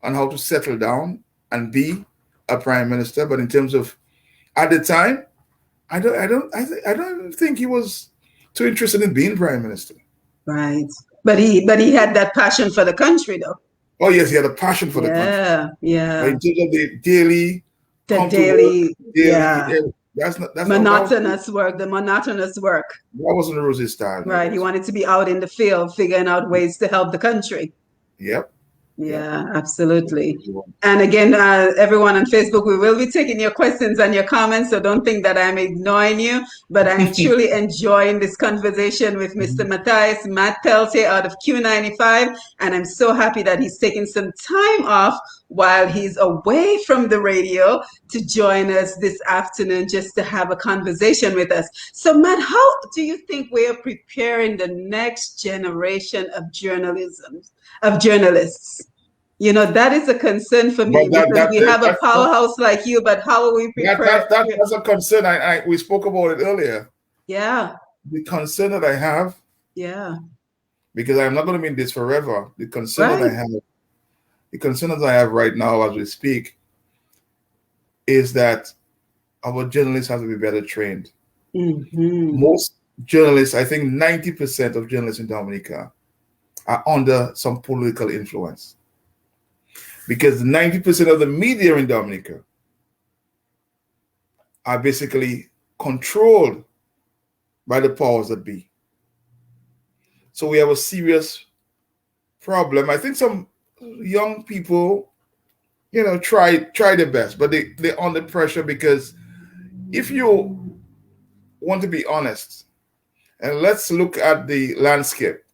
on how to settle down and be a prime minister. But in terms of at the time, I don't think he was too interested in being prime minister. Right. But he had that passion for the country, though. Oh yes, he had a passion for the country. Yeah. But in terms of the daily that's monotonous work. That wasn't Rosie's style. Right. He wanted to be out in the field, figuring out ways to help the country. Yep. Yeah, absolutely. And again, everyone on Facebook, we will be taking your questions and your comments, so don't think that I'm ignoring you, but I'm truly enjoying this conversation with Mr. Mathias, Matt Peltier out of Q95, and I'm so happy that he's taking some time off while he's away from the radio to join us this afternoon just to have a conversation with us. So, Matt, how do you think we are preparing the next generation of journalists? That is a concern for me because we have a powerhouse like you, but how are we prepared? That's a concern. We spoke about it earlier. Yeah. The concern that I have. Yeah. Because I'm not going to be in this forever. The concern that I have right now as we speak is that our journalists have to be better trained. Most journalists, I think 90% of journalists in Dominica are under some political influence. Because 90% of the media in Dominica are basically controlled by the powers that be. So we have a serious problem. I think some young people, try their best, but they're under pressure because if you want to be honest, and let's look at the landscape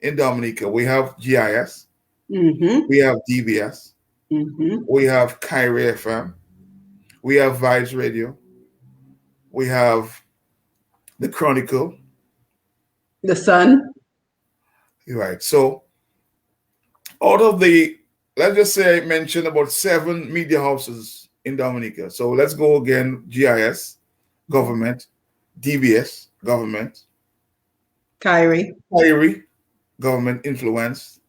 in Dominica, we have GIS. We have DBS. We have Kyrie FM. We have Vibes Radio. We have the Chronicle. The Sun. Right. So out of the, let's just say I mentioned about 7 media houses in Dominica. So let's go again. GIS, government. DBS, government. Kyrie, government influence.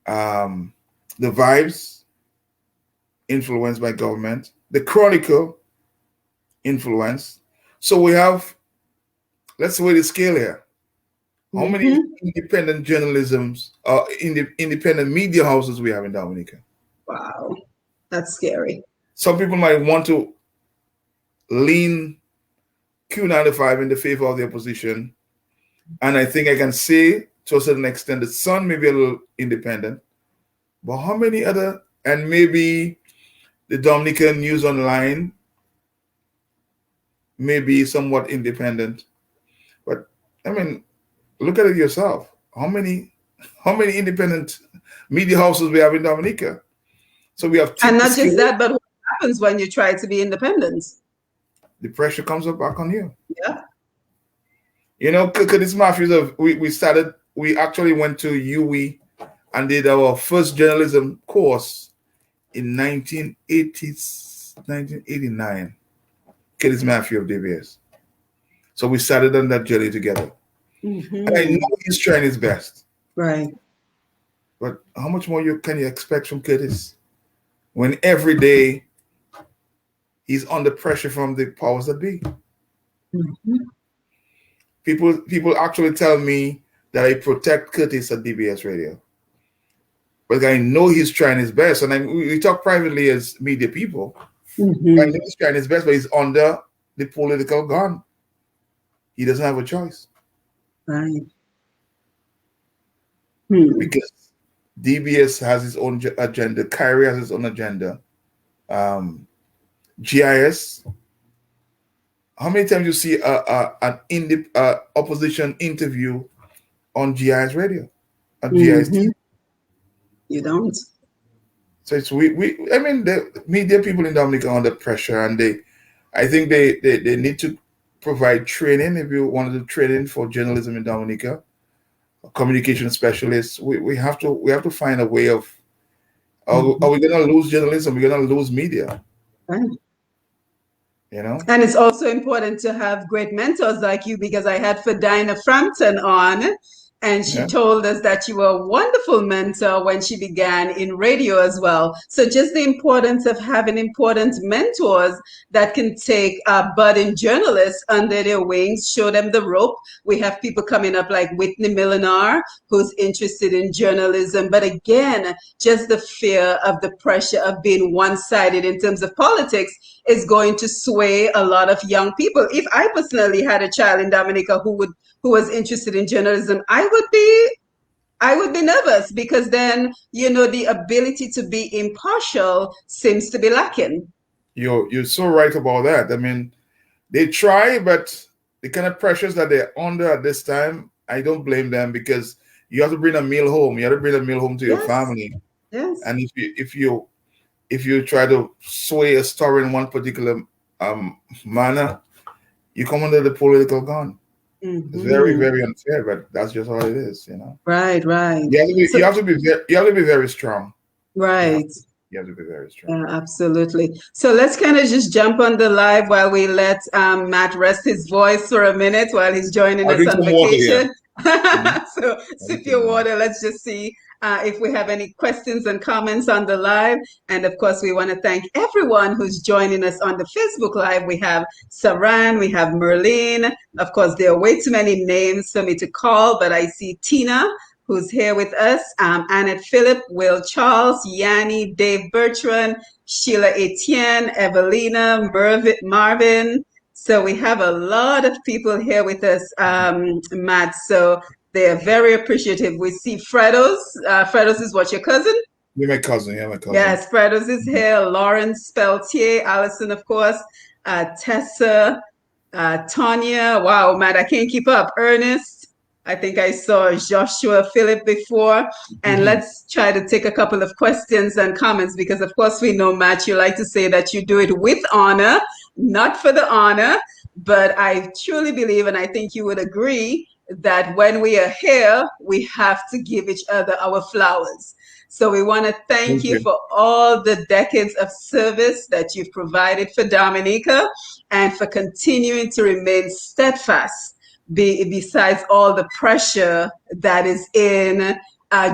The Vibes, influenced by government. The Chronicle, influence. So we have, let's weigh the scale here. How many independent independent media houses we have in Dominica? Wow, that's scary. Some people might want to lean Q95 in the favor of the opposition. And I think I can say to a certain extent the Sun may be a little independent. But how many other, and maybe the Dominican News Online may be somewhat independent. But I mean, look at it yourself. How many independent media houses we have in Dominica? So we have, and not just that, but what happens when you try to be independent? The pressure comes up back on you. Yeah. You know, Curtis Mathias, we actually went to UWI and did our first journalism course in 1989. Curtis Mathias of DBS. So we started on that journey together. And I know he's trying his best. Right. But how much more can you expect from Curtis when every day he's under pressure from the powers that be? People actually tell me that I protect Curtis at DBS Radio. But I know he's trying his best. And we talk privately as media people. I know he's trying his best, but he's under the political gun. He doesn't have a choice. Right. Because DBS has its own agenda. Kyrie has its own agenda. GIS. How many times you see an opposition interview on GIS radio, on GIS TV? You don't. So it's I mean, the media people in Dominica are under pressure, and I think they need to provide training. If you want to do training for journalism in Dominica, communication specialists, we have to find a way of. Are we going to lose journalism? We're going to lose media. Right. You know? And it's also important to have great mentors like you, because I had Fadina Frampton on, and she told us that you were a wonderful mentor when she began in radio as well. So just the importance of having important mentors that can take budding journalists under their wings, show them the rope. We have people coming up like Whitney Millinar, who's interested in journalism. But again, just the fear of the pressure of being one-sided in terms of politics is going to sway a lot of young people. If I personally had a child in Dominica who was interested in journalism, I would be nervous, because then, the ability to be impartial seems to be lacking. You're so right about that. I mean, they try, but the kind of pressures that they're under at this time, I don't blame them, because you have to bring a meal home. You have to bring a meal home to your family. Yes. And if you try to sway a story in one particular manner, you come under the political gun. It's very, very unfair, but that's just how it is, Right. You have to be very strong. Right. You have to be very strong. Yeah, absolutely. So let's kind of just jump on the live while we let Matt rest his voice for a minute while he's joining us on vacation. So sip your water. Let's just see if we have any questions and comments on the live. And of course, we want to thank everyone who's joining us on the Facebook Live. We have Saran, we have Merlene. Of course, there are way too many names for me to call, but I see Tina, who's here with us, Annette Phillip, Will Charles, Yanni, Dave Bertrand, Sheila Etienne, Evelina, Marvin. So we have a lot of people here with us, Matt. So they're very appreciative. We see Fredos. Fredos is what, your cousin? You're my cousin. Yeah, my cousin. Yes, Fredos is here. Lawrence Peltier, Allison, of course, Tessa, Tanya. Wow, Matt, I can't keep up. Ernest. I think I saw Joshua Philip before. And Mhm. let's try to take a couple of questions and comments because, of course, we know, Matt, you like to say that you do it with honor, not for the honor. But I truly believe, and I think you would agree, that when we are here, we have to give each other our flowers. So we want to thank Thank you you. for all the decades of service that you've provided for Dominica and for continuing to remain steadfast besides all the pressure that is in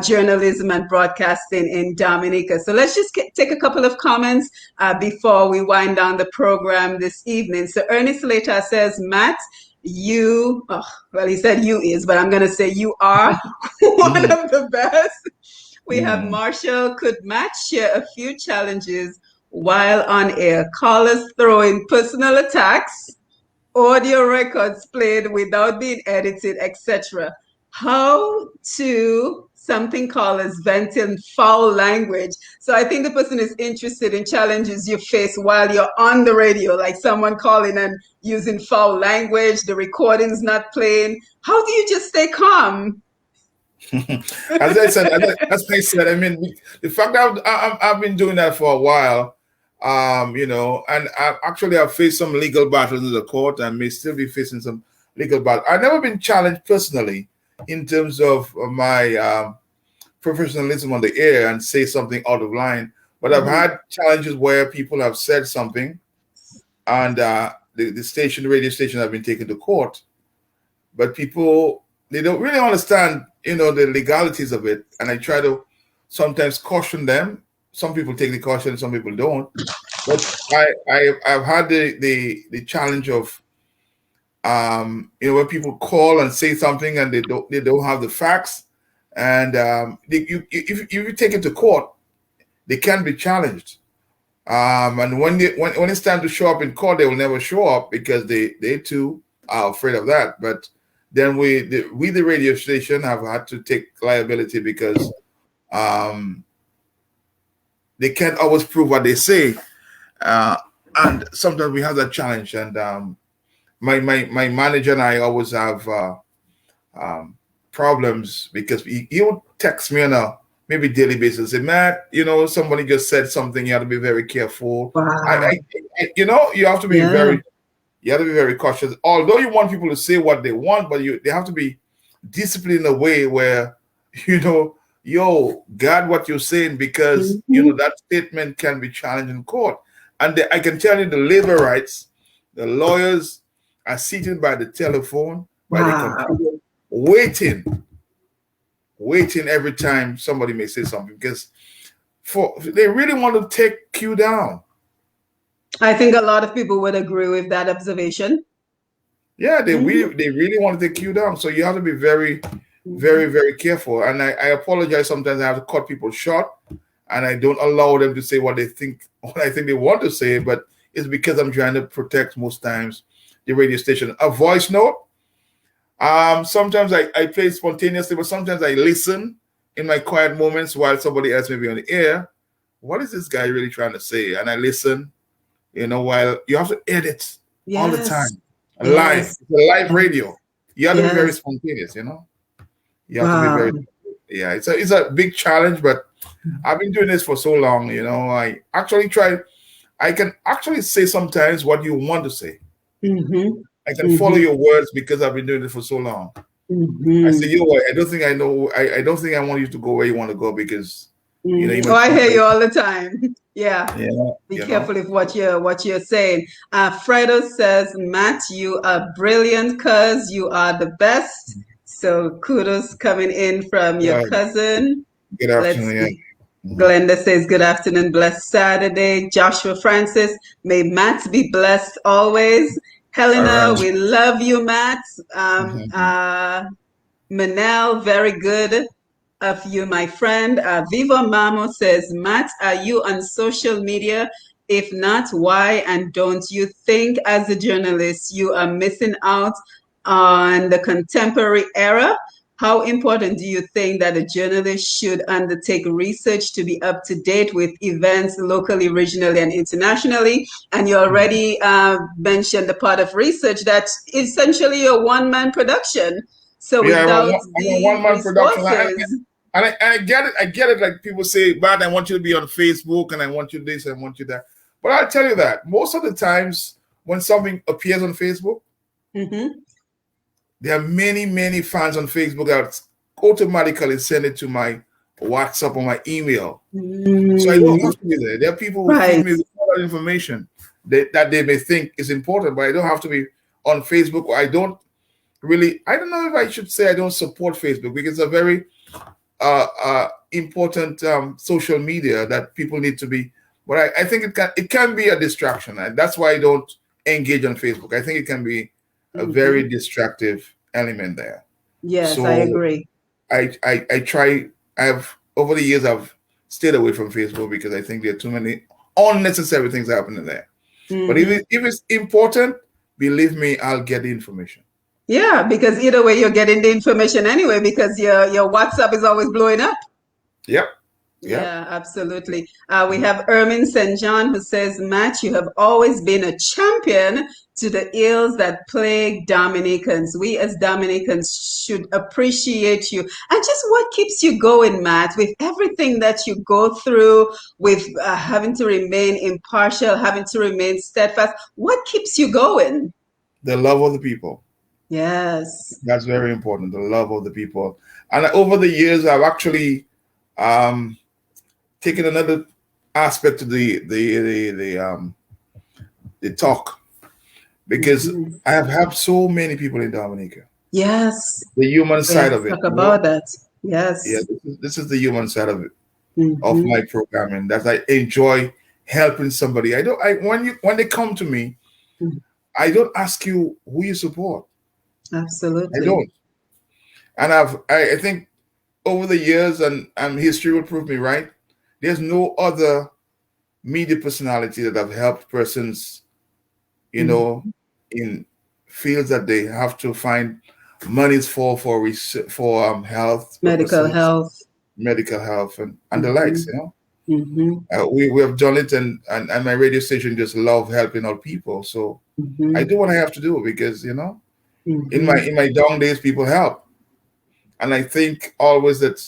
journalism and broadcasting in Dominica. So let's just take a couple of comments before we wind down the program this evening. So Ernest Slater says, Matt, well, he said you is, but I'm going to say you are one Mhm. of the best. We have Mhm. Marshall. Could Matt share a few challenges while on air? Callers throwing personal attacks, audio records played without being edited, etc. How to something called as venting foul language. So I think the person is interested in challenges you face while you're on the radio, like someone calling and using foul language, the recording's not playing. How do you just stay calm? As I said, I mean, the fact that I've been doing that for a while, and I've faced some legal battles in the court and may still be facing some legal battles. I've never been challenged personally in terms of my professionalism on the air and say something out of line, but I've Mhm. had challenges where people have said something and the radio station have been taken to court, but people they don't really understand, the legalities of it. And I try to sometimes caution them. Some people take the caution, some people don't. But I've had the challenge of when people call and say something and they don't have the facts, and if you take it to court, they can be challenged. And when it's time to show up in court, they will never show up because they too are afraid of that. But then the radio station have had to take liability because um, they can't always prove what they say, uh, and sometimes we have that challenge. And my manager and I always have um, problems because he'll text me on a maybe daily basis. Say, Matt, somebody just said something. You have to be very careful. Wow. You have to be Yeah. very cautious. Although you want people to say what they want, but they have to be disciplined in a way where guard what you're saying, because Mhm. that statement can be challenged in court. And I can tell you, the labor rights, the lawyers are sitting by the telephone, by the Wow. computer, waiting every time somebody may say something, because they really want to take you down. I think a lot of people would agree with that observation. Yeah, they Mhm. really want to take you down. So you have to be very, very, Mhm. very careful. And I apologize. Sometimes I have to cut people short, and I don't allow them to say what I think they want to say. But it's because I'm trying to protect most times the radio station. A voice note. Sometimes I play spontaneously, but sometimes I listen in my quiet moments while somebody else may be on the air. What is this guy really trying to say? And I listen, while you have to edit all the Yes. time. Live. Yes. It's a live Yes. radio. You have to be very Yes. spontaneous. You have to be very, Wow. yeah, it's a big challenge, but I've been doing this for so long, I can actually say sometimes what you want to say. Mhm. I can follow Mhm. your words because I've been doing it for so long. I say, Mhm. I don't think I know. I don't think I want you to go where you want to go because, you Mhm. Oh, might I think hear like, you all the time. Yeah. yeah, Be careful with what you're saying. Fredo says, Matt, you are brilliant, cuz you are the best. So kudos coming in from your uh, cousin. good Let's afternoon. Yeah. see. Mhm. Glenda says, good afternoon, blessed Saturday. Joshua Francis, may Matt be blessed always. All Helena, right. we love you, Matt. Mhm. Manel, very good of you, my friend. Viva Mamo says, Matt, are you on social media? If not, why? And don't you think, as a journalist, you are missing out on the contemporary era? How important do you think that a journalist should undertake research to be up to date with events locally, regionally, and internationally? And you Mhm. already mentioned the part of research that's essentially a one-man production. So Yeah, without I'm a the one-man production. resources, I get it. I get it. Like people say, man, I want you to be on Facebook and I want you this and I want you that. But I'll tell you that most of the times when something appears on Facebook, mm-hmm. there are many, many fans on Facebook that automatically send it to my WhatsApp or my email. So I don't Mm, have to be there. There are people who feed right. me with all that information that they may think is important, but I don't have to be on Facebook. Or I don't know if I should say I don't support Facebook because it's a very important social media that people need to be. But I think it can be a distraction, and that's why I don't engage on Facebook. I think it can be a very Mm-hmm. distractive element there. Yes, I So agree. I try. I've over the years I've stayed away from Facebook because I think there are too many unnecessary things happening there. But Mm-hmm. if it's important, believe me, I'll get the information. Yeah, because either way, you're getting the information anyway, because your WhatsApp is always blowing up. Yep. Yep. Yeah, absolutely. We have Ermin St. John who says, Matt, you have always been a champion to the ills that plague Dominicans. We as Dominicans should appreciate you. And just what keeps you going, Matt, with everything that you go through, with having to remain impartial, having to remain steadfast? What keeps you going? The love of the people. Yes. That's very important. The love of the people. And over the years, I've actually um, taken another aspect to the talk because Mhm. I have helped so many people in Dominica. Yes. The human side Let's of it, talk about that. Yeah, Yes. this is the human side of it of Hmm. my programming that I enjoy helping somebody. I don't. I when they come to me, I don't ask you who you support. I Absolutely. don't. And I think over the years and history will prove me right. There's no other media personality that have helped persons, you Mm. know, in fields that they have to find monies for health Medical purposes, health. medical health, and the likes. Hmm. Hmm. We have done it, and my radio station just love helping out people. So I Hmm. do what I have to do because in my Hmm. in my down days, people help, and I think always that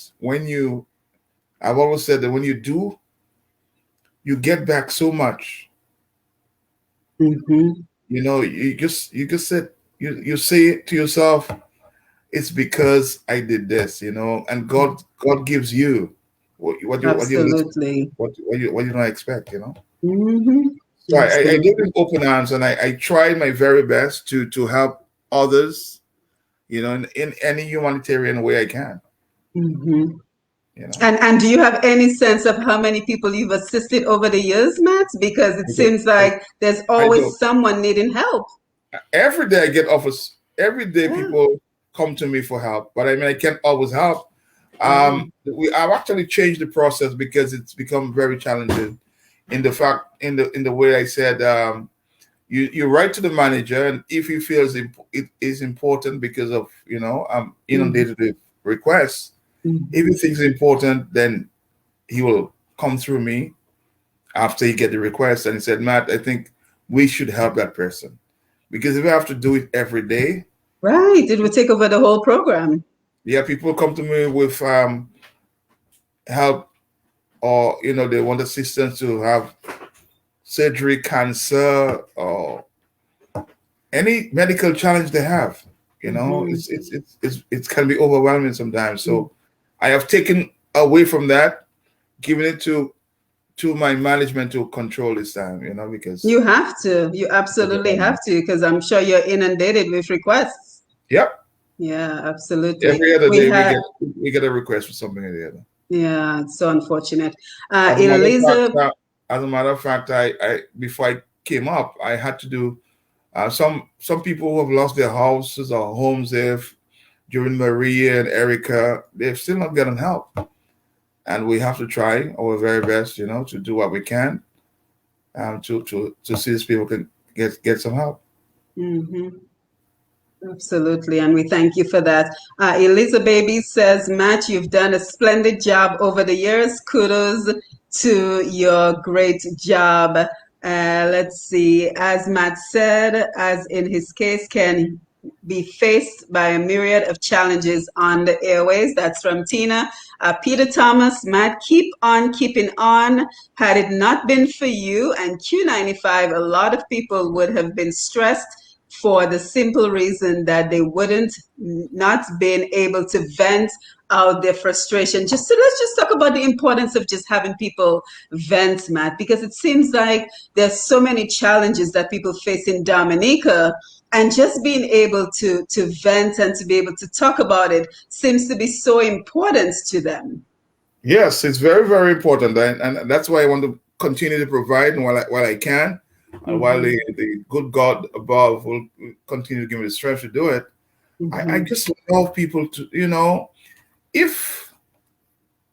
I've always said that when you do, you get back so much. Hmm. You just said you say it to yourself, it's because I did this, and God gives you Absolutely. what you don't expect. Hmm. So I do it Absolutely. with open arms, and I try my very best to help others, in any humanitarian way I can. Hmm. You know, And do you have any sense of how many people you've assisted over the years, Matt? Because it I do. seems like there's I do. always someone needing help. Every day I get offers. Every day Yeah. people come to me for help, but I mean I can't always help. Wow. I've actually changed the process because it's become very challenging. In the way I said, you write to the manager, and if he feels it is important because of I'm Hmm. inundated with requests. If he Hmm. thinks it's important, then he will come through me after he get the request, and he said, Matt, I think we should help that person because if we have to do it every day, Right. It would take over the whole program. yeah, people come to me with help, or they want assistance to have surgery, cancer, or any medical challenge they have. Hmm. It can be overwhelming sometimes. So I have taken away from that, giving it to my management to control this time. Because You have to. You absolutely have overwhelming. to, because I'm sure you're inundated with requests. Yep. Yeah, absolutely. Every other We day had, we get a request for something or the other. yeah, it's so unfortunate. As a matter of fact, Eliza, I before I came up, I had to do some people who have lost their houses or homes there during Maria and Erica, they've still not gotten help, and we have to try our very best, to do what we can, to see these people can get some help. mhm, absolutely, and we thank you for that. Eliza Baby says, Matt, you've done a splendid job over the years. Kudos to your great job. Let's see, as Matt said, as in his case, can be faced by a myriad of challenges on the airways. That's from Tina. Peter Thomas, Matt, keep on keeping on. Had it not been for you and Q95, a lot of people would have been stressed for the simple reason that they wouldn't not been able to vent out their frustration. Just so let's just talk about the importance of just having people vent, Matt, because it seems like there's so many challenges that people face in Dominica, and just being able to vent and to be able to talk about it seems to be so important to them. Yes, it's very, very important, and that's why I want to continue to provide while I can, and while the good God above will continue to give me the strength to do it. I just love people to, if,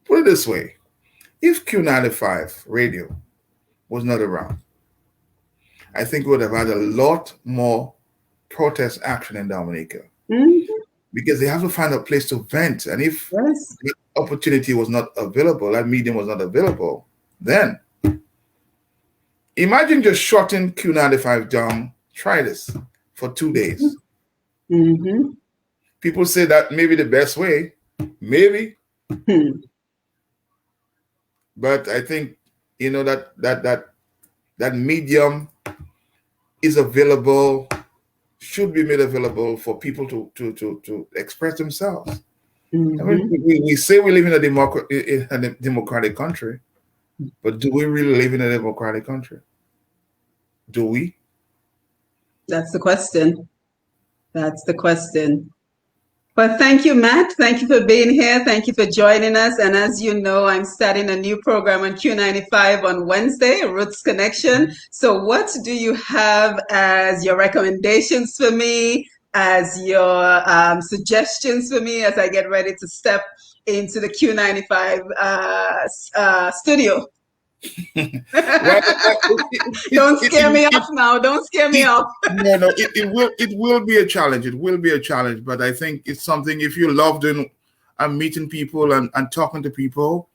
put it this way, if Q95 radio was not around, I think we would have had a lot more protest action in Dominica, because they have to find a place to vent. And if the opportunity was not available, that medium was not available, then imagine just shutting Q95 down. Try this for 2 days. People say that may be the best way, maybe. But I think, that medium is available, should be made available for people to express themselves. I mean, we say we live in a democratic country, but do we really live in a democratic country? Do we? That's the question. That's the question. But thank you, Matt. Thank you for being here. Thank you for joining us. And as you know, I'm starting a new program on Q95 on Wednesday, Roots Connection. So what do you have as your recommendations for me, as your suggestions for me as I get ready to step into the Q95 studio? Don't scare me off now. Don't scare me off. No, it will be a challenge. It will be a challenge, but I think it's something, if you love doing and meeting people and talking to people,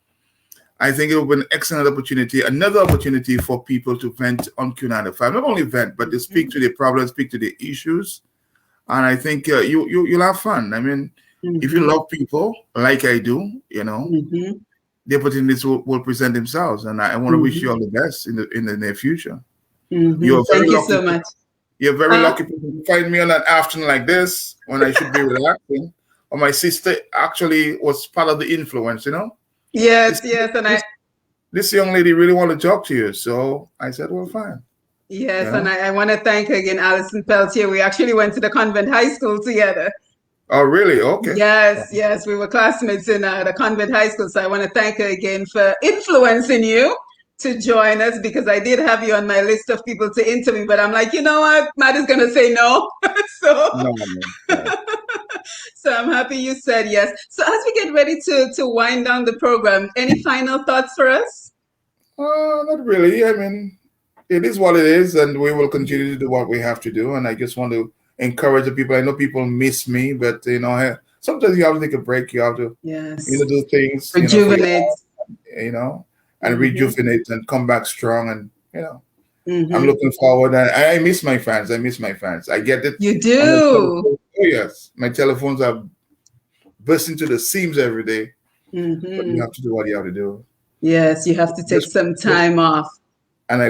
I think it will be an excellent opportunity, another opportunity for people to vent on Q95. Not only vent, but to speak to their problems, speak to their issues. And I think you'll have fun. I mean, if you love people like I do, the opportunities will present themselves, and I want to wish you all the best in the near future. Thank you so much. You're very lucky to find me on an afternoon like this when I should be relaxing. Or my sister actually was part of the influence, Yes, and this young lady really wanted to talk to you, so I said, well, fine. Yes, and I want to thank her again, Edison Peltier. We actually went to the convent high school together. Oh, really? Okay. Yes, we were classmates in the convent high school. So I want to thank her again for influencing you to join us, because I did have you on my list of people to interview, but I'm like, you know what, Matt is going to say no. No. So I'm happy you said yes. So as we get ready to wind down the program, any final thoughts for us? Not really. I mean, it is what it is, and we will continue to do what we have to do. And I just want to encourage the people. I know people miss me, but sometimes you have to take a break. You have to do things, rejuvenate, and rejuvenate and come back strong. And I'm looking forward. I miss my fans. I get it. You do. Oh yes, my telephones are bursting to the seams every day. But you have to do what you have to do. Yes, you have to take some time off. And I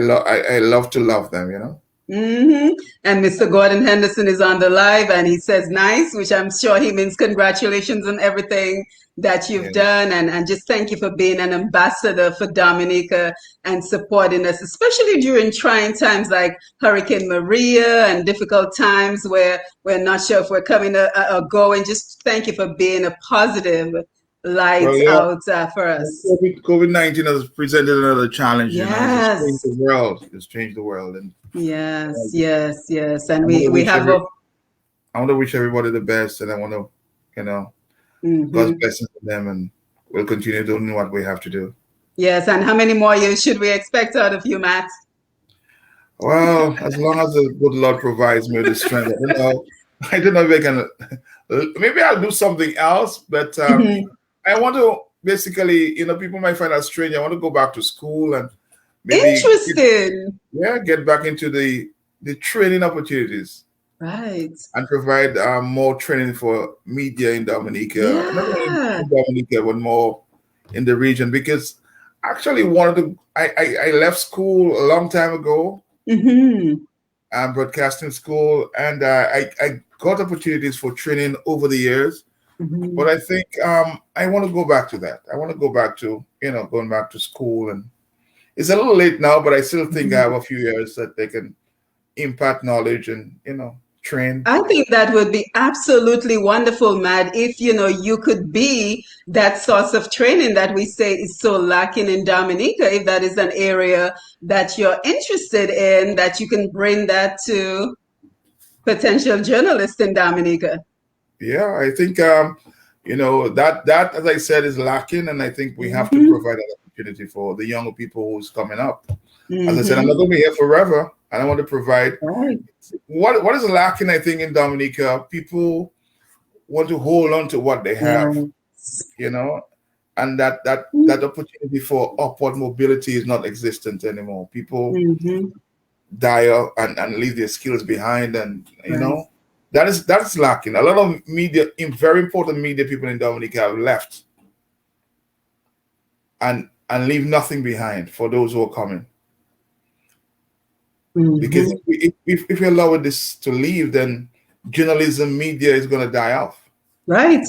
love to love them. And Mr. Gordon Henderson is on the live, and he says nice, which I'm sure he means congratulations on everything that you've done, and just thank you for being an ambassador for Dominica and supporting us, especially during trying times like Hurricane Maria and difficult times where we're not sure if we're coming or going. Just thank you for being a positive light out for us. COVID-19 has presented another challenge. It's changed the world. It's changed the world. And yes. And we have I want to wish everybody the best, and I want to, God's blessings on them, and we'll continue doing what we have to do. Yes, and how many more years should we expect out of you, Matt? Well, as long as the good Lord provides me with the strength, I don't know if I can. Maybe I'll do something else, but I want to basically, people might find that strange. I want to go back to school and maybe interesting. Get back into the training opportunities. Right. and provide more training for media in Dominica, not only Yeah. in Dominica, but more in the region. Because actually, I left school a long time ago, Mm-hmm. broadcasting school, and I got opportunities for training over the years. But Mm-hmm. I think I want to go back to that. I want to go back to going back to school, and it's a little late now, but I still think I have Mm-hmm. a few years that they can impart knowledge and train. I think that would be absolutely wonderful, Matt, if you could be that source of training that we say is so lacking in Dominica, if that is an area that you're interested in, that you can bring that to potential journalists in Dominica. Yeah, I think that as I said is lacking, and I think we have to Mm-hmm. provide an opportunity for the younger people who's coming up. As I said, I'm not Mm-hmm. going to be here forever, and I want to provide Right. what is lacking. I think in Dominica, people want to hold on to what they have, Yes. you know, and that opportunity for upward mobility is not existent anymore. People Mm-hmm. die out and leave their skills behind, and Right. that's lacking. A lot of media, very important media people in Dominica have left and leave nothing behind for those who are coming. Because Mm-hmm. if we allow this to leave, then journalism media is going to die off. Right. And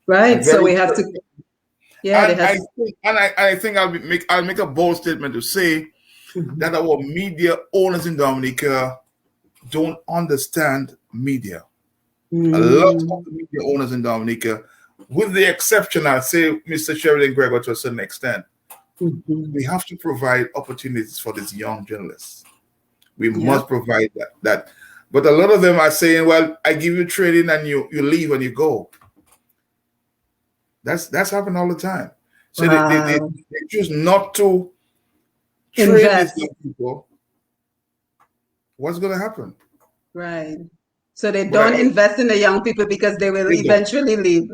Right. So very we have to, yeah, and there has. I think I'll make a bold statement to say Mhm. that our media owners in Dominica don't understand media. A lot of Mm, the media owners in Dominica, with the exception, I'd say Mr. Sheridan Gregor to a certain extent, mhm. we have to provide opportunities for these young journalists. We Yep. must provide that. But a lot of them are saying, well, I give you training and you leave and you go. That's happened all the time. So Wow. they choose not to train these Invest. young people. What's going to happen? Right. So they But don't invest in the young people because they will they don't. eventually leave.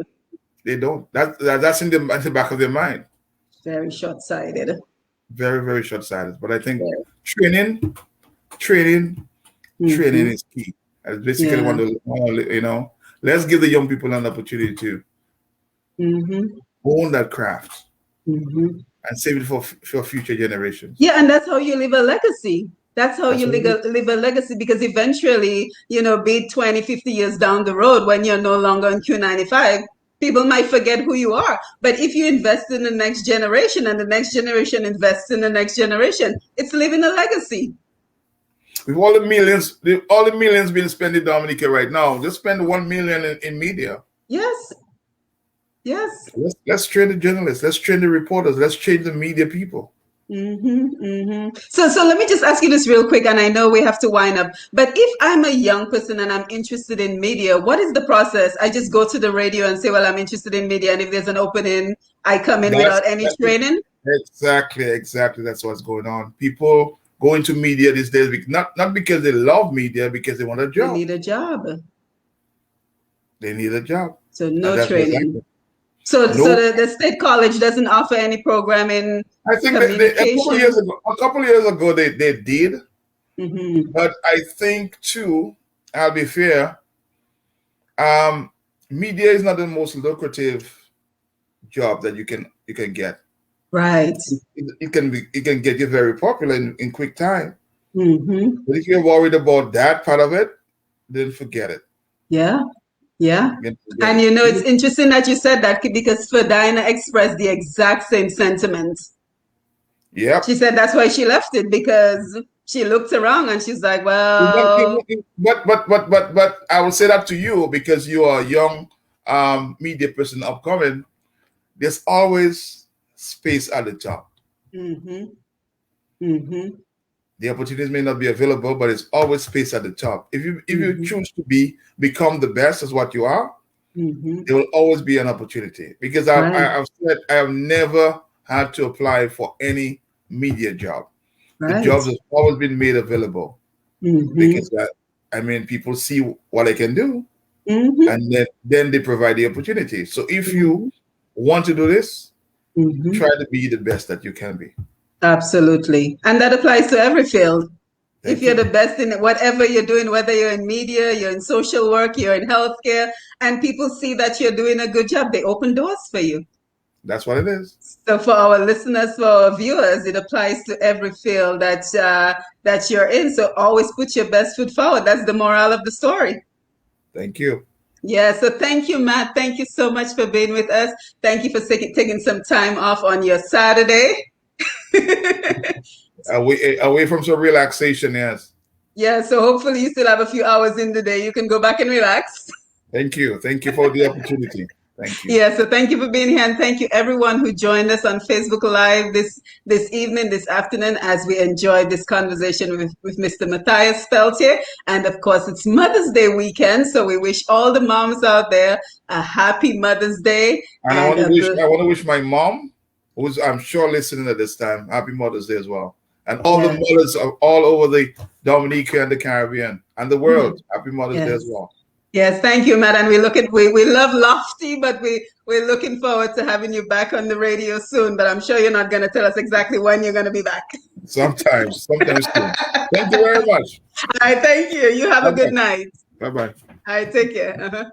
They don't. That's in the back of their mind. Very short-sighted. Very, very short-sighted. But I think Very. training, training, training Hmm. is key. I basically Yeah. let's give the young people an opportunity to Hmm. own that craft Hmm. and save it for future generations. Yeah, and that's how you leave a legacy. That's how That's you what it is. leave a legacy because eventually, be it 20, 50 years down the road when you're no longer on Q95, people might forget who you are. But if you invest in the next generation and the next generation invests in the next generation, it's leaving a legacy. With all the millions being spent in Dominica right now, just spend 1 million in media. Yes, yes. Let's train the journalists. Let's train the reporters. Let's train the media people. So let me just ask you this real quick, and I know we have to wind up. But if I'm a young person and I'm interested in media, what is the process? I just go to the radio and say, "Well, I'm interested in media," and if there's an opening, I come in That's without any that's training. exactly that's what's going on. People go into media these days not because they love media, because they want a They job. need a job, They need a job, so and no that's what's training. happening. So No, the state college doesn't offer any program in I think that communication. a couple of years ago they did, Hmm. but I think too, I'll be fair. Um, Media is not the most lucrative job that you can get. Right. It can get you very popular in quick time. Hmm. But if you're worried about that part of it, then forget it. Yeah. Yeah. Then forget And it. it's interesting that you said that because Ferdinand expressed the exact same sentiment. She Yep. said that's why she left it because she looked around and she's like, well, But I will say that to you because you are a young media person upcoming. There's always space at the top. mm-hmm, mm-hmm, The opportunities may not be available, but it's always space at the top. If you mm-hmm, choose to become the best as what you are, mm-hmm. there will always be an opportunity. Because Right, I've said I have never had to apply for any media job. The right. jobs have always been made available Mm-hmm, because people see what I can do, mm-hmm, and then they provide the opportunity. So if you mm-hmm, want to do this, mm-hmm. try to be the best that you can be. Absolutely. And that applies to every field. If Thank you're you. the best in whatever you're doing, whether you're in media, you're in social work, you're in healthcare, and people see that you're doing a good job, they open doors for you. That's what it is. So for our listeners, for our viewers, it applies to every field that you're in. So always put your best foot forward. That's the moral of the story. Thank you. Yeah, so thank you, Matt. Thank you so much for being with us. Thank you for taking some time off on your Saturday. Away from some relaxation, yes. Yeah, so hopefully you still have a few hours in the day. You can go back and relax. Thank you. Thank you for the opportunity. Thank you. Yeah, so thank you for being here, and thank you everyone who joined us on Facebook Live this evening, this afternoon, as we enjoyed this conversation with Mr. Mathias Peltier. And of course, it's Mother's Day weekend, so we wish all the moms out there a happy Mother's Day. And And I want to wish my mom, who's I'm sure listening at this time, happy Mother's Day as well. And all the mothers of all over the Dominica and the Caribbean and the world, happy Mother's Day as well. Yes, thank you, Matt. And we love Lofty, but we're looking forward to having you back on the radio soon. But I'm sure you're not going to tell us exactly when you're going to be back. Sometimes soon. Thank you very much. All right, thank you. You have a good night. Bye-bye. All right, take care.